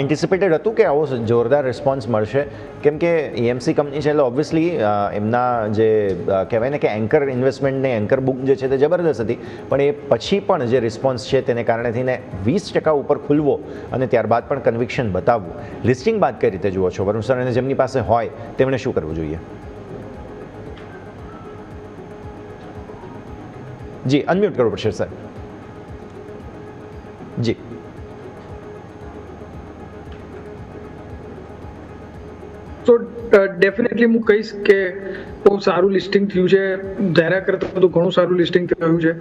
એન્ટિસિપેટેડ હતું કે આવો જોરદાર રિસ્પોન્સ મળશે? કેમ કે એએમસી કંપની છે એટલે ઓબ્વિયસલી એમના જે કહેવાય ને કે એન્કર ઇન્વેસ્ટમેન્ટ ને એન્કર બુક જે છે તે જબરદસ્ત હતી, પણ એ પછી પણ જે રિસ્પોન્સ છે તેને કારણે થઈને 20% ઉપર ખુલવો અને ત્યારબાદ પણ કન્વિક્શન બતાવવું, લિસ્ટિંગ બાદ કઈ રીતે જુઓ છો વરુણ સર? અને જેમની પાસે હોય તેમણે શું કરવું જોઈએ? જી અનમ્યુટ કરવું પડશે સર. જી તો ડેફિનેટલી હું કહીશ કે બહુ સારું લિસ્ટિંગ થયું છે, ધાર્યા કરતાં તો ઘણું સારું લિસ્ટિંગ થયું છે.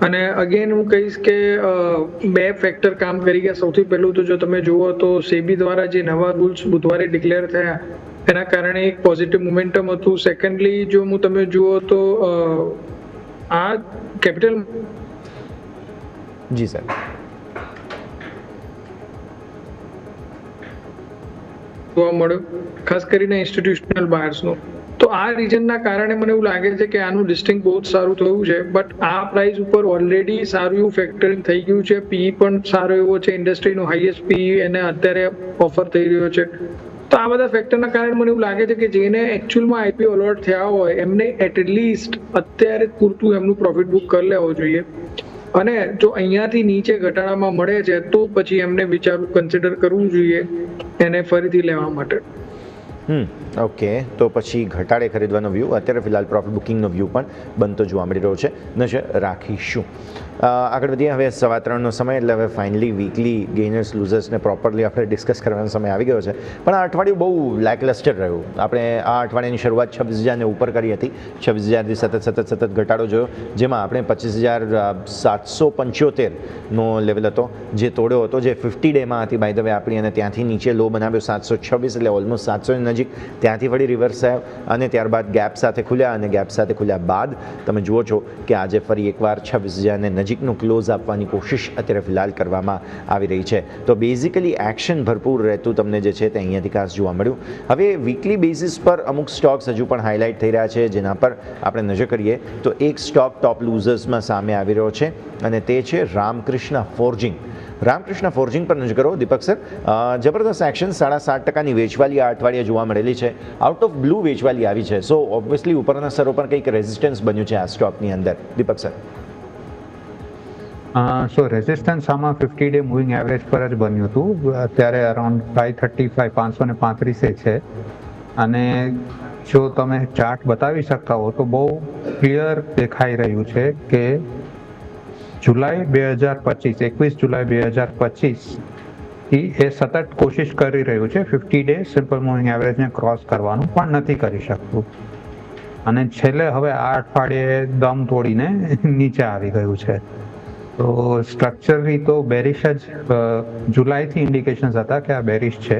અને અગેન હું કહીશ કે બે ફેક્ટર કામ કરી ગયા. સૌથી પહેલું તો જો તમે જુઓ તો સેબી દ્વારા જે નવા રૂલ્સ બુધવારે ડિક્લેર થયા એના કારણે એક પોઝિટિવ મોમેન્ટમ હતું. સેકન્ડલી જો તમે જુઓ તો આ કેપિટલ જી સર જોવા મળ્યો, ખાસ કરીને ઇન્સ્ટિટ્યુશનલ બાયર્સનો. તો આ રીઝનના કારણે મને એવું લાગે છે કે આનું લિસ્ટિંગ બહુ જ સારું થયું છે. બટ આ પ્રાઇસ ઉપર ઓલરેડી સારું એવું ફેક્ટરિંગ થઈ ગયું છે. પીઈ પણ સારો એવો છે, ઇન્ડસ્ટ્રીનો હાઈએસ્ટ પીઈ એને અત્યારે ઓફર થઈ રહ્યો છે. તો આ બધા ફેક્ટરના કારણે મને એવું લાગે છે કે જેને એકચ્યુઅલમાં આઈપીઓ અલોટ થયા હોય એમને એટલીસ્ટ અત્યારે પૂરતું એમનું પ્રોફિટ બુક કરી લેવો જોઈએ. અને જો અહીંયાથી નીચે ઘટાડામાં મળે છે તો પછી એમને વિચારવું, કન્સિડર કરવું જોઈએ એને ફરીથી લેવા માટે. ઓકે, તો પછી ઘટાડે ખરીદવાનો વ્યૂ, અત્યારે ફિલહાલ પ્રોફિટ બુકિંગનો વ્યૂ પણ બનતો જોવા મળી રહ્યો છે, નજર રાખીશું. આગળ વધીએ, હવે 3:15નો સમય એટલે હવે ફાઇનલી વીકલી ગેઇનર્સ લૂઝર્સને પ્રોપરલી આપણે ડિસ્કસ કરવાનો સમય આવી ગયો છે. પણ આ અઠવાડિયું બહુ લેકલસ્ટર રહ્યું. આપણે આ અઠવાડિયાની શરૂઆત 26,000ને ઉપર કરી હતી, 26,000થી સતત ઘટાડો જોયો, જેમાં આપણે 25,775નો લેવલ હતો જે તોડ્યો હતો, જે 50 ડેમાં હતી બાય ધ વે આપણી, અને ત્યાંથી નીચે લો બનાવ્યો 726, એટલે ઓલમોસ્ટ 700ની નજીક. ત્યાંથી વળી રિવર્સ આવ્યો અને ત્યારબાદ ગેપ સાથે ખુલ્યા, અને ગેપ સાથે ખુલ્યા બાદ તમે જુઓ છો કે આજે ફરી એકવાર 26,000ને નજીકનું ક્લોઝ આપવાની કોશિશ અત્યારે ફિલહાલ કરવામાં આવી રહી છે. તો બેઝિકલી એક્શન ભરપૂર રહેતું તમને જે છે તે અહીંયાથી ખાસ જોવા મળ્યું. હવે વીકલી બેઝિસ પર અમુક સ્ટોક્સ હજુ પણ હાઇલાઇટ થઈ રહ્યા છે, જેના પર આપણે નજર કરીએ તો એક સ્ટોક ટોપ લૂઝર્સમાં સામે આવી રહ્યો છે અને તે છે રામકૃષ્ણ ફોર્જિંગ. રામકૃષ્ણ ફોર્જિંગ પર નજર કરો દીપક સર, જબરદસ્ત એક્શન, 7.5%ની વેચવાલી આ અઠવાડિયે જોવા મળેલી છે. આઉટ ઓફ બ્લુ વેચવાલી આવી છે. સો ઓબ્વિયસલી ઉપરના સ્તરો પર કંઈક રેઝિસ્ટન્સ બન્યું છે આ સ્ટોકની અંદર. દીપક સર સો રેઝિસ્ટન્સ આમાં 50 ડે મૂવિંગ એવરેજ પર જ બન્યું હતું. અત્યારે અરાઉન્ડ 535 છે. અને જો તમે ચાર્ટ બતાવી શકતા હો તો બહુ ક્લિયર દેખાઈ રહ્યું છે કે જુલાઈ 2025, 21 જુલાઈ 2025 થી એ સતત કોશિશ કરી રહ્યું છે 50 ડે સિમ્પલ મૂવિંગ એવરેજને ક્રોસ કરવાનું, પણ નથી કરી શકતું. અને છેલ્લે હવે આ અઠવાડિયે દમ તોડીને નીચે આવી ગયું છે. તો સ્ટ્રક્ચરલી તો બેરિશ જ જુલાઈથી ઇન્ડિકેશન્સ હતા કે આ બેરિશ છે.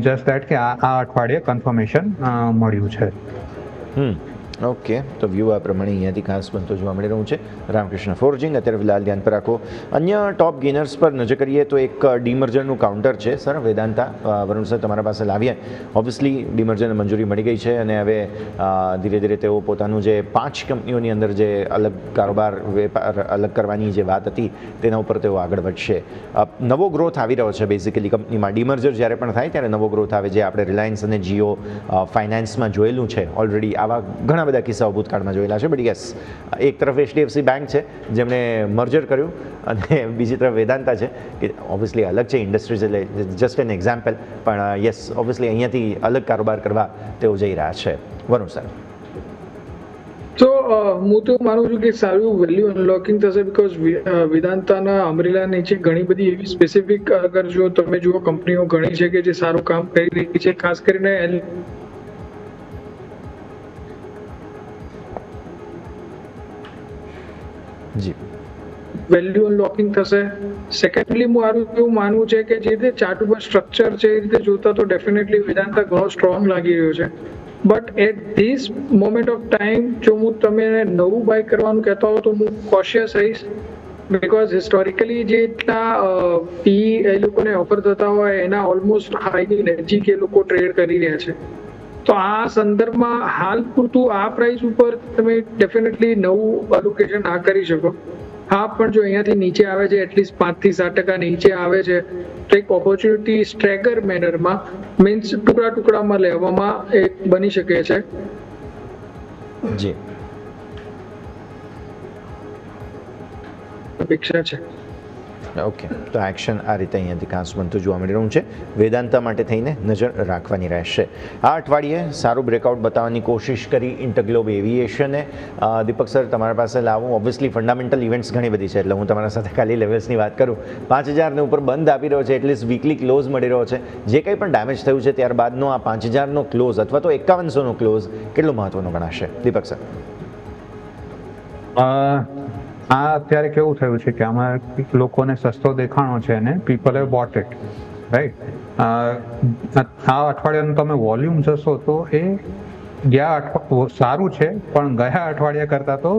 જસ્ટ દેટ કે આ અઠવાડિયે કન્ફર્મેશન મળ્યું છે. ઓકે, તો વ્યૂ આ પ્રમાણે અહીંયાથી ખાસ બનતો જોવા મળી રહ્યું છે. રામકૃષ્ણ ફોર્જિંગ અત્યારે ફિલહાલ ધ્યાન પર રાખો. અન્ય ટોપ ગેનર્સ પર નજર કરીએ તો એક ડીમર્જરનું કાઉન્ટર છે સર, વેદાંતા. વરુણ સર તમારા પાસે લાવીએ. ઓબ્વિયસલી ડીમર્જરને મંજૂરી મળી ગઈ છે અને હવે ધીરે ધીરે તેઓ પોતાનું જે 5 કંપનીઓની અંદર જે અલગ કારોબાર વેપાર અલગ કરવાની જે વાત હતી તેના ઉપર તેઓ આગળ વધશે. નવો ગ્રોથ આવી રહ્યો છે બેઝિકલી કંપનીમાં. ડીમર્જર જ્યારે પણ થાય ત્યારે નવો ગ્રોથ આવે, જે આપણે રિલાયન્સ અને જીઓ ફાઇનાન્સમાં જોયેલું છે ઓલરેડી. આવા ઘણા બધા કિસ્સાઓ ભૂતકાળમાં જોયેલા છે. બટ યસ, એક તરફ HDFC બેંક છે જેમણે મર્જર કર્યું અને બીજી તરફ વેદાંતા છે કે ઓબ્વિયસલી અલગ છે ઇન્ડસ્ટ્રીઝ, એટલે જસ્ટ એન એક્ઝામ્પલ. પણ યસ, ઓબ્વિયસલી અહીંયાથી અલગ કારોબાર કરવા તેઓ જઈ રહ્યા છે. વરુણ સર તો હું તો માનું છું કે સારું વેલ્યુ અનલોકિંગ થશે, બીકોઝ વેદાંતાના અમરેલા નીચે ઘણી બધી એવી સ્પેસિફિક અગર જો તમે જુઓ કંપનીઓ ઘણી છે કે જે સારું કામ કરી રહી છે, ખાસ કરીને જી વેલ્યુ અનલોકિંગ થશે. સેકન્ડલી મારું એવું માનવું છે કે જે રીતે ચાર્ટ ઉપર સ્ટ્રક્ચર છે એ રીતે જોતા તો ડેફિનેટલી વેદાંતા ઘણો સ્ટ્રોંગ લાગી રહ્યો છે. But at this moment of time જો હું તમે નવું બાય કરવાનું કહેતા હો તો હું કોશિયસ રહીશ. બીકોઝ હિસ્ટોરિકલી જેટલા પી એ લોકોને ઓફર થતા હોય એના ઓલમોસ્ટ હાઈની નજીક એ લોકો ટ્રેડ કરી રહ્યા છે. તો આ સંદર્ભમાં હાલ પૂરતું આ પ્રાઇસ ઉપર તમે ડેફિનેટલી નવું અલોકેશન આ કરી શકો. હા, પણ જો અહીંયાથી નીચે આવે છે, એટલીસ્ટ 5 થી 7% નીચે આવે છે, તો એક ઓપોર્ચ્યુનિટી સ્ટ્રેગર મેનરમાં મીન્સ ટુકડામાં લેવામાં એક બની શકે છે. જી, અપેક્ષા છે. ઓકે, તો એક્શન આ રીતે અહીંયાથી ખાસ બનતું જોવા મળી રહ્યું છે. વેદાંતા માટે થઈને નજર રાખવાની રહેશે. આ અઠવાડિયે સારું બ્રેકઆઉટ બતાવવાની કોશિશ કરી ઇન્ટરગ્લોબ એવિએશને. દીપક સર, તમારા પાસે લાવું. ઓબ્વિયસલી ફંડામેન્ટલ ઇવેન્ટ્સ ઘણી બધી છે, એટલે હું તમારા સાથે ખાલી લેવલ્સની વાત કરું. 5000 ઉપર બંધ આપી રહ્યો છે, એટલીસ્ટ વીકલી ક્લોઝ મળી રહ્યો છે. જે કંઈ પણ ડેમેજ થયું છે ત્યારબાદનો આ 5000 ક્લોઝ અથવા તો 5100 ક્લોઝ કેટલો મહત્વનો ગણાશે, દીપક સર? આ અત્યારે કેવું થયું છે કે આમાં લોકોને સસ્તો દેખાણો છે અને people have bought it, right. આ અઠવાડિયાનું તમે વોલ્યુમ જશો તો એ સારું છે, પણ ગયા અઠવાડિયા કરતાં તો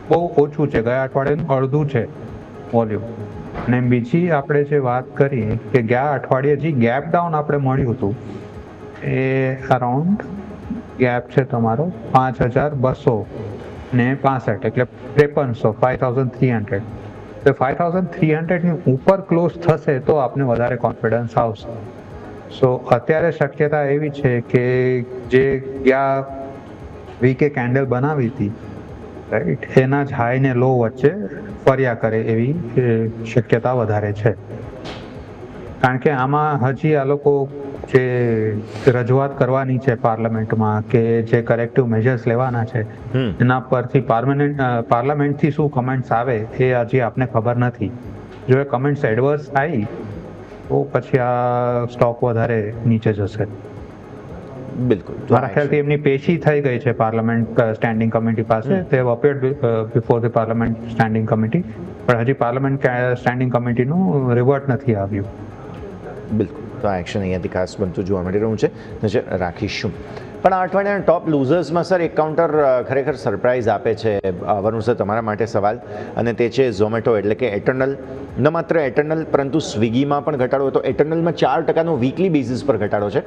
બહુ ઓછું છે. ગયા અઠવાડિયાનું અડધું છે વોલ્યુમ. અને બીજી આપણે જે વાત કરી કે ગયા અઠવાડિયે જે ગેપ ડાઉન આપણે મળ્યું હતું એ અરાઉન્ડ ગેપ છે તમારો 5265 એટલે 5300, 5300. તો 5300 ની ઉપર ક્લોઝ થશે તો આપને વધારે કોન્ફિડન્સ આવશે. સો અત્યારે શક્યતા એવી છે કે જે ગયા વીકે કેન્ડલ બનાવી હતી, રાઈટ, એના જ હાઈ ને લો વચ્ચે ફર્યા કરે એવી શક્યતા વધારે છે. કારણ કે આમાં હજી આ લોકો જે રજૂઆત કરવાની છે પાર્લામેન્ટમાં કે જે કરેક્ટિવ મેજર્સ લેવાના છે એના પરથી પાર્લામેન્ટથી શું કમેન્ટ્સ આવે એ હજી આપને ખબર નથી. જો એ કમેન્ટ્સ એડવર્સ આવી તો પછી આ સ્ટોક વધારે નીચે જશે. બિલકુલ, મારા ખ્યાલથી એમની પેશી થઈ ગઈ છે પાર્લામેન્ટ સ્ટેન્ડિંગ કમિટી પાસે. તે appeared before the parliament standing committee, પણ હજી પાર્લામેન્ટ સ્ટેન્ડિંગ કમિટીનું રિવર્ટ નથી આવ્યું. બિલકુલ, તો આ એક્શન અહીંયાથી ખાસ બનતું જોવા મળી રહ્યું છે, નજર રાખીશું. પણ આ અઠવાડિયાના ટોપ લૂઝર્સમાં સર એક કાઉન્ટર ખરેખર સરપ્રાઇઝ આપે છે. વરુણ સર, તમારા માટે સવાલ, અને તે છે ઝોમેટો એટલે કે એટર્નલ. ન માત્ર એટર્નલ પરંતુ સ્વિગીમાં પણ ઘટાડો હતો. એટર્નલમાં 4% વીકલી બેઝિસ પર ઘટાડો છે.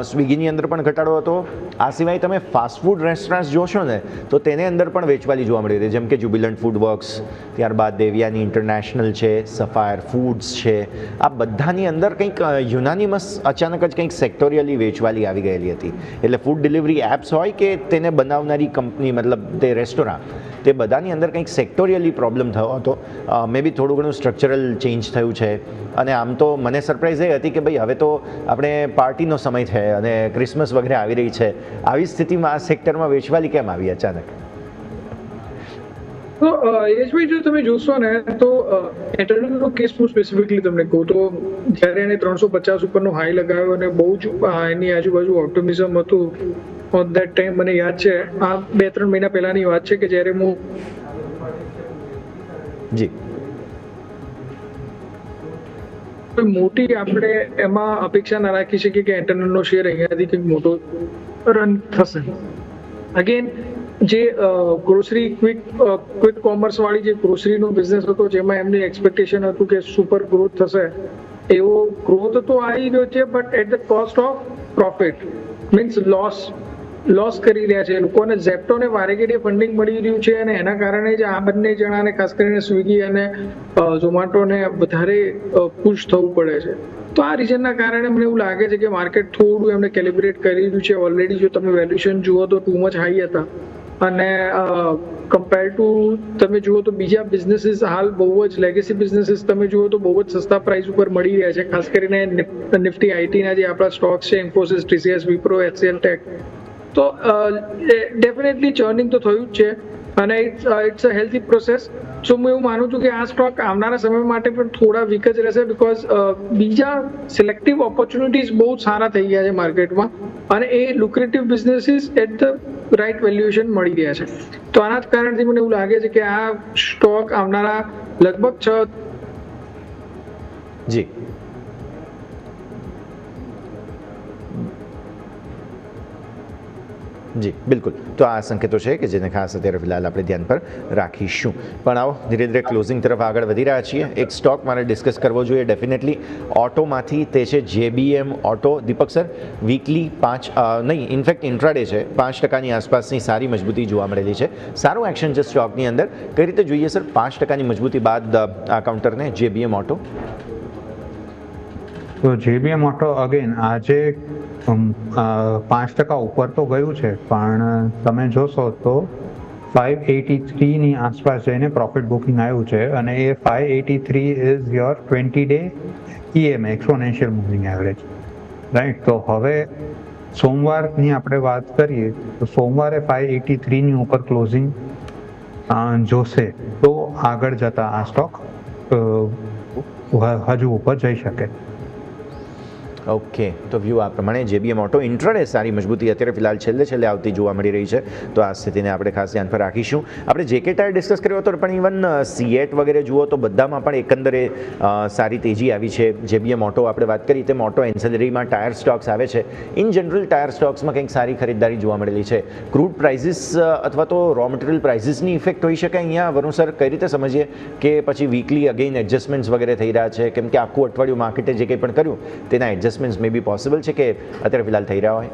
સ્વિગીની અંદર પણ ઘટાડો હતો. આ સિવાય તમે ફાસ્ટ ફૂડ રેસ્ટોરન્ટ્સ જોશો ને તો તેની અંદર પણ વેચવાલી જોવા મળી રહી, જેમ કે જ્યુબિલન્ટ ફૂડ વર્ક્સ, ત્યારબાદ દેવિયાની ઇન્ટરનેશનલ છે, સફાયર ફૂડ્સ છે. આ બધાની અંદર કંઈક યુનાનિમસ અચાનક જ કંઈક સેક્ટોરિયલી વેચવાલી આવી ગયેલી હતી. એટલે ફૂડ ડિલિવરી એપ્સ હોય કે તેને બનાવનારી કંપની, મતલબ તે રેસ્ટોરન્ટ, તે બધાની અંદર કંઈક સેક્ટોરિયલી પ્રોબ્લેમ થયો હતો. મે બી થોડું ઘણું સ્ટ્રક્ચરલ ચેન્જ થયું છે. અને આમ તો મને સરપ્રાઇઝ એ હતી કે ભાઈ હવે તો આપણે પાર્ટીનો સમય છે અને ક્રિસમસ વગેરે આવી રહી છે. આવી સ્થિતિમાં આ સેક્ટરમાં વેચવાલી કેમ આવી અચાનક? તો યશભાઈ, જો તમે જોશો ને તો એટર્નલનો કેસ હું સ્પેસિફિકલી તમને કહું તો જ્યારે એને 350 ઉપરનો હાઈ લગાવ્યો અને બહુ જ એની આજુબાજુ ઓપ્ટિમિઝમ હતું ઓન ધેટ ટાઈમ. મને યાદ છે, આ 2-3 મહિના પહેલાની વાત છે કે જ્યારે હું જી મોટી આપણે એમાં અપેક્ષા ના રાખી શકીએ કે એટર્નલનો શેર અહીંયાથી કંઈક મોટો રન થશે. અગેન જે ગ્રોસરી ક્વિક કોમર્સ વાળી જે ગ્રોસરીનો બિઝનેસ હતો જેમાં એમની એક્સપેક્ટેશન હતું કે સુપર ગ્રોથ થશે, એવો ગ્રોથ તો આવી રહ્યો છે, but at the cost of profit, means loss કરી રહ્યા છે લોકોને. ઝેપ્ટોને વારેઘડીએ ફંડિંગ મળી રહ્યું છે અને એના કારણે જ આ બંને જણાને, ખાસ કરીને સ્વિગી અને ઝોમેટોને વધારે પુશ થવું પડે છે. તો આ રીઝનના કારણે મને એવું લાગે છે કે માર્કેટ થોડું એમને કેલિબ્રેટ કરી રહ્યું છે. ઓલરેડી જો તમે વેલ્યુએશન જુઓ તો ટુ મચ હાઈ હતા, અને કમ્પેર ટુ તમે જુઓ તો બીજા બિઝનેસીસ હાલ બહુ જ લેગેસી બિઝનેસીસ તમે જુઓ તો બહુ જ સસ્તા પ્રાઇસ ઉપર મળી રહ્યા છે. ખાસ કરીને નિફ્ટી આઈટીના જે આપણા સ્ટોક્સ છે, Infosys, TCS, Wipro, HCL tech, તો ડેફિનેટલી ચર્નિંગ તો થયું જ છે અને it's a healthy process. So હું એવું માનું છું કે આ સ્ટોક આવનારા સમય માટે પણ થોડા વીક જ રહેશે, બિકોઝ બીજા સિલેક્ટિવ ઓપોર્ચ્યુનિટીઝ બહુ સારા થઈ ગયા છે માર્કેટમાં અને એ lucrative businesses at the right valuation મળી રહ્યા છે. તો આના જ કારણથી મને એવું લાગે છે કે આ સ્ટોક આવનારા લગભગ જી જી બિલકુલ, તો આ સંકેતો છે કે જેને ખાસ અત્યારે ફિલહાલ આપણે ધ્યાન પર રાખીશું. પણ આવો ધીરે ધીરે ક્લોઝિંગ તરફ આગળ વધી રહ્યા છીએ. એક સ્ટોક મારે ડિસ્કસ કરવો જોઈએ ડેફિનેટલી ઓટોમાંથી, તે છે JBM ઓટો. દીપક સર, વીકલી 5 નહીં, ઇનફેક્ટ ઇન્ટ્રાડે છે 5%ની આસપાસની સારી મજબૂતી જોવા મળેલી છે. સારું એક્શન છે સ્ટોકની અંદર. કઈ રીતે જોઈએ સર 5%ની મજબૂતી બાદ આ કાઉન્ટરને JBM ઓટો? તો JBM ઓટો અગેન આજે 5% ઉપર તો ગયું છે, પણ તમે જોશો તો 583ની આસપાસ જઈને પ્રોફિટ બુકિંગ આવ્યું છે, અને એ 583 is your 20-day EMA, exponential moving average, right. તો હવે સોમવારની આપણે વાત કરીએ તો સોમવારે 583ની ઉપર ક્લોઝિંગ જોશે તો આગળ જતા આ સ્ટોક હજુ ઉપર જઈ શકે. ઓકે, તો વ્યૂ આ પ્રમાણે JBM ઓટો ઇન્ટ્રાડે સારી મજબૂતી અત્યારે ફિલહાલ છેલ્લે આવતી જોવા મળી રહી છે. તો આ સ્થિતિને આપણે ખાસ ધ્યાન પર રાખીશું. આપણે JK ટાયર ડિસ્કસ કર્યો હતો, પણ ઇવન CEAT વગેરે જુઓ તો બધામાં પણ એકંદરે સારી તેજી આવી છે. JBM ઓટો આપણે વાત કરી તેમ ઓટો એન્સેલરીમાં ટાયર સ્ટોક્સ આવે છે. ઇન જનરલ ટાયર સ્ટોક્સમાં કંઈક સારી ખરીદદારી જોવા મળેલી છે. ક્રૂડ પ્રાઇસીસ અથવા તો રો મટીરિયલ પ્રાઇસીસની ઇફેક્ટ હોઈ શકે અહીંયા, વરુણ સર? કઈ રીતે સમજીએ કે પછી વીકલી અગેન એડજસ્ટમેન્ટ્સ વગેરે થઈ રહ્યા છે? કેમ કે આખું અઠવાડિયું માર્કેટે જે કંઈ પણ કર્યું તેના એડજસ્ટમેન્ટ્સ મે બી પોસિબલ છે કે અત્યારે ફિલહાલ થઈ રહ્યા હોય?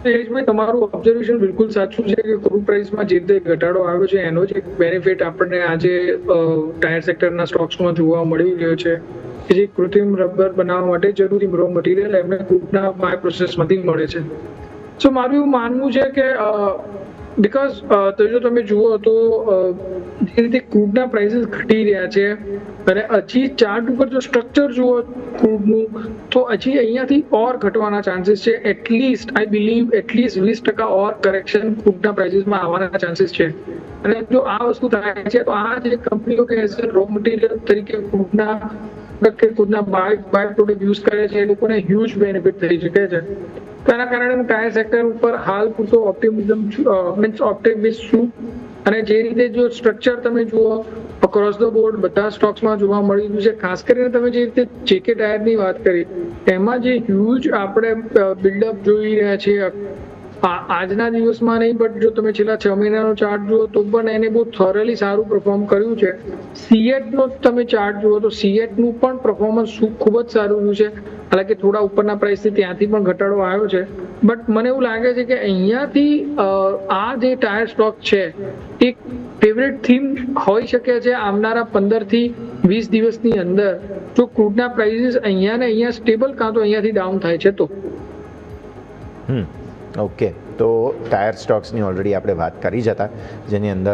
યશભાઈ, તમારું ઓબ્ઝર્વેશન બિલકુલ સાચું છે કે ક્રૂડ પ્રાઇસમાં જે રીતે ઘટાડો આવ્યો છે એનો જ એક બેનિફિટ આપણને આજે ટાયર સેક્ટરના સ્ટોક્સમાં જોવા મળી રહ્યો છે કે જે કૃત્રિમ રબર બનાવવા માટે જરૂરી રો મટીરિયલ એમને ક્રૂડના બાય પ્રોસેસમાંથી મળે છે. સો મારું એવું માનવું છે કે બીકોઝ જો તમે જુઓ તો જે રીતે ક્રૂડના પ્રાઇસીસ ઘટી રહ્યા છે, અને હજી ચાર્ટ ઉપર જો સ્ટ્રક્ચર જુઓ ક્રૂડનું, તો હજી અહીંયાથી ઓર ઘટવાના ચાન્સીસ છે. એટલીસ્ટ આઈ બિલીવ એટલીસ્ટ 20% ઓર કરેક્શન ક્રૂડના પ્રાઇસીસમાં આવવાના ચાન્સીસ છે. અને જો આ વસ્તુ થાય છે તો આ જે કંપનીઓ કે એઝ રો મટીરિયલ તરીકે ક્રૂડના બાય પ્રોડક્ટ યુઝ કરે છે એ લોકોને હ્યુજ બેનિફિટ થઈ શકે છે. તેના કારણે હું ટાયર સેક્ટર ઉપર હાલ પૂરતો ઓપ્ટિમિસ્ટ છું. અને જે રીતે જો સ્ટ્રક્ચર તમે જુઓ અક્રોસ ધ બોર્ડ બધા સ્ટોક્સમાં જોવા મળી રહ્યું છે, ખાસ કરીને તમે જે રીતે JK ટાયરની વાત કરી એમાં જે હ્યુજ આપણે બિલ્ડઅપ જોઈ રહ્યા છીએ આજના દિવસમાં નહીં, બટ જો તમે છેલ્લા 6 મહિનાનો ચાર્ટ જુઓ તો પણ એને બહુ થોરલી સારું પરફોર્મ કર્યું છે. CEATનો તમે ચાર્ટ જુઓ તો CEATનું પણ પરફોર્મન્સ ખૂબ જ સારું રહ્યું છે. હાલાકી થોડા ઉપરના પ્રાઇસથી ત્યાંથી પણ ઘટાડો આવ્યો છે, બટ મને એવું લાગે છે કે અહીંયાથી આ જે ટાયર સ્ટોક છે એક ફેવરેટ થીમ હોઈ શકે છે આવનારા 15 થી 20 દિવસની અંદર. જો ક્રૂડના પ્રાઇસીસ અહીંયા ને અહીંયા સ્ટેબલ કાં તો અહીંયાથી ડાઉન થાય છે તો. ઓકે, તો ટાયર સ્ટોક્સની ઓલરેડી આપણે વાત કરી જ હતા, જેની અંદર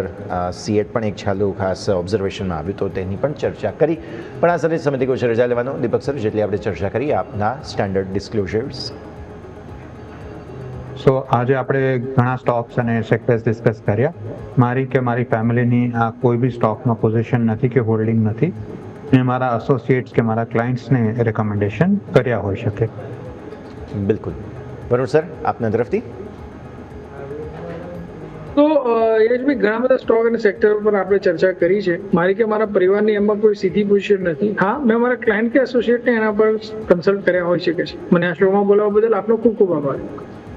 CEAT પણ એક છાલું ખાસ ઓબ્ઝર્વેશનમાં આવ્યું તો તેની પણ ચર્ચા કરી. પણ આ સર્વિસ સમિતિ કોઈ રજા લેવાનો દીપક સર, જેટલી આપણે ચર્ચા કરી આપના સ્ટાન્ડર્ડ ડિસ્ક્લોઝર્સ. સો આજે આપણે ઘણા સ્ટોક્સ અને સેક્ટર્સ ડિસ્કસ કર્યા. મારી કે મારી ફેમિલીની આ કોઈ બી સ્ટોકમાં પોઝિશન નથી કે હોલ્ડિંગ નથી. મેં મારા એસોસિએટ્સ કે મારા ક્લાયન્ટ્સને રેકમેન્ડેશન કર્યા હોઈ શકે. બિલકુલ. વરુણ સર, આપના તરફથી? તો યશભાઈ, ઘણા બધા સ્ટોક અને સેક્ટર પર આપણે ચર્ચા કરી છે. મારી કે મારા પરિવારની એમાં કોઈ સીધી પોઝિશન નથી. હા, મેં મારા ક્લાયન્ટ કે એસોસિએટને એના પર કન્સલ્ટ કર્યા હોઈ શકે છે. મને આ શોમાં બોલાવવા બદલ આપનો ખૂબ ખૂબ આભાર.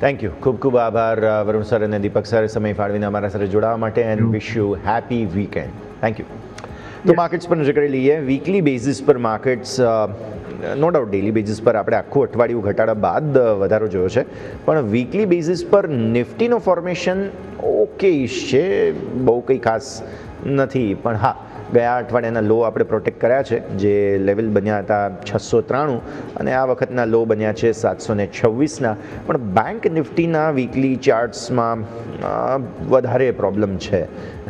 થેન્ક યુ, ખૂબ આભાર વરુણ સર અને દીપક સર સમય ફાળવીને અમારા સાથે જોડાવા માટે, and wish you happy weekend. Thank you. તો માર્કેટ્સ પર નજર કરી લઈએ. વીકલી બેઝિસ પર markets no doubt daily basis પર આપણે આખું અઠવાડિયું ઘટાડા બાદ વધારો જોયો છે, પણ વીકલી બેઝિસ પર નિફ્ટીનો ફોર્મેશન ઓકે છે, બહુ કંઈ ખાસ નથી. પણ હા, ગયા અઠવાડિયાના લો આપણે પ્રોટેક્ટ કર્યા છે, જે લેવલ બન્યા હતા 693 અને આ વખતના લો બન્યા છે 726ના. પણ બેંક નિફ્ટીના વીકલી ચાર્ટ્સમાં વધારે પ્રોબ્લેમ છે.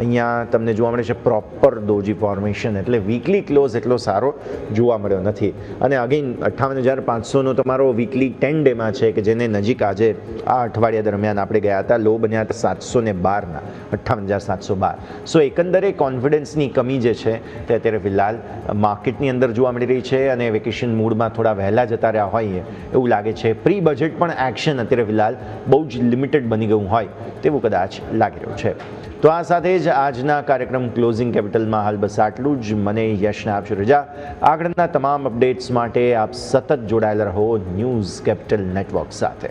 અહીંયા તમને જોવા મળે છે પ્રોપર ડોજી ફોર્મેશન, એટલે વીકલી ક્લોઝ એટલો સારો જોવા મળ્યો નથી. અને અગેન 58,500નો તમારો વીકલી 10 ડેમાં છે કે જેને નજીક આજે આ અઠવાડિયા દરમિયાન આપણે ગયા હતા, લો બન્યા હતા 712ના, 58,712. સો એકંદરે કોન્ફિડન્સની કમી જે છે તે અત્યારે ફિલહાલ માર્કેટની અંદર જોવા મળી રહી છે, અને વેકેશન મૂડમાં થોડા વહેલા જતા રહ્યા હોય એવું લાગે છે. પ્રી બજેટ પણ એક્શન અત્યારે ફિલહાલ બહુ જ લિમિટેડ બની ગયું હોય તેવું કદાચ લાગી રહ્યું છે. તો આ સાથે જ આજના કાર્યક્રમ ક્લોઝિંગ કેપિટલમાં હાલ બસ આટલું જ. મને યશને આપશો રજા. આગળના તમામ અપડેટ્સ માટે આપ સતત જોડાયેલા રહો ન્યૂઝ કેપિટલ નેટવર્ક સાથે.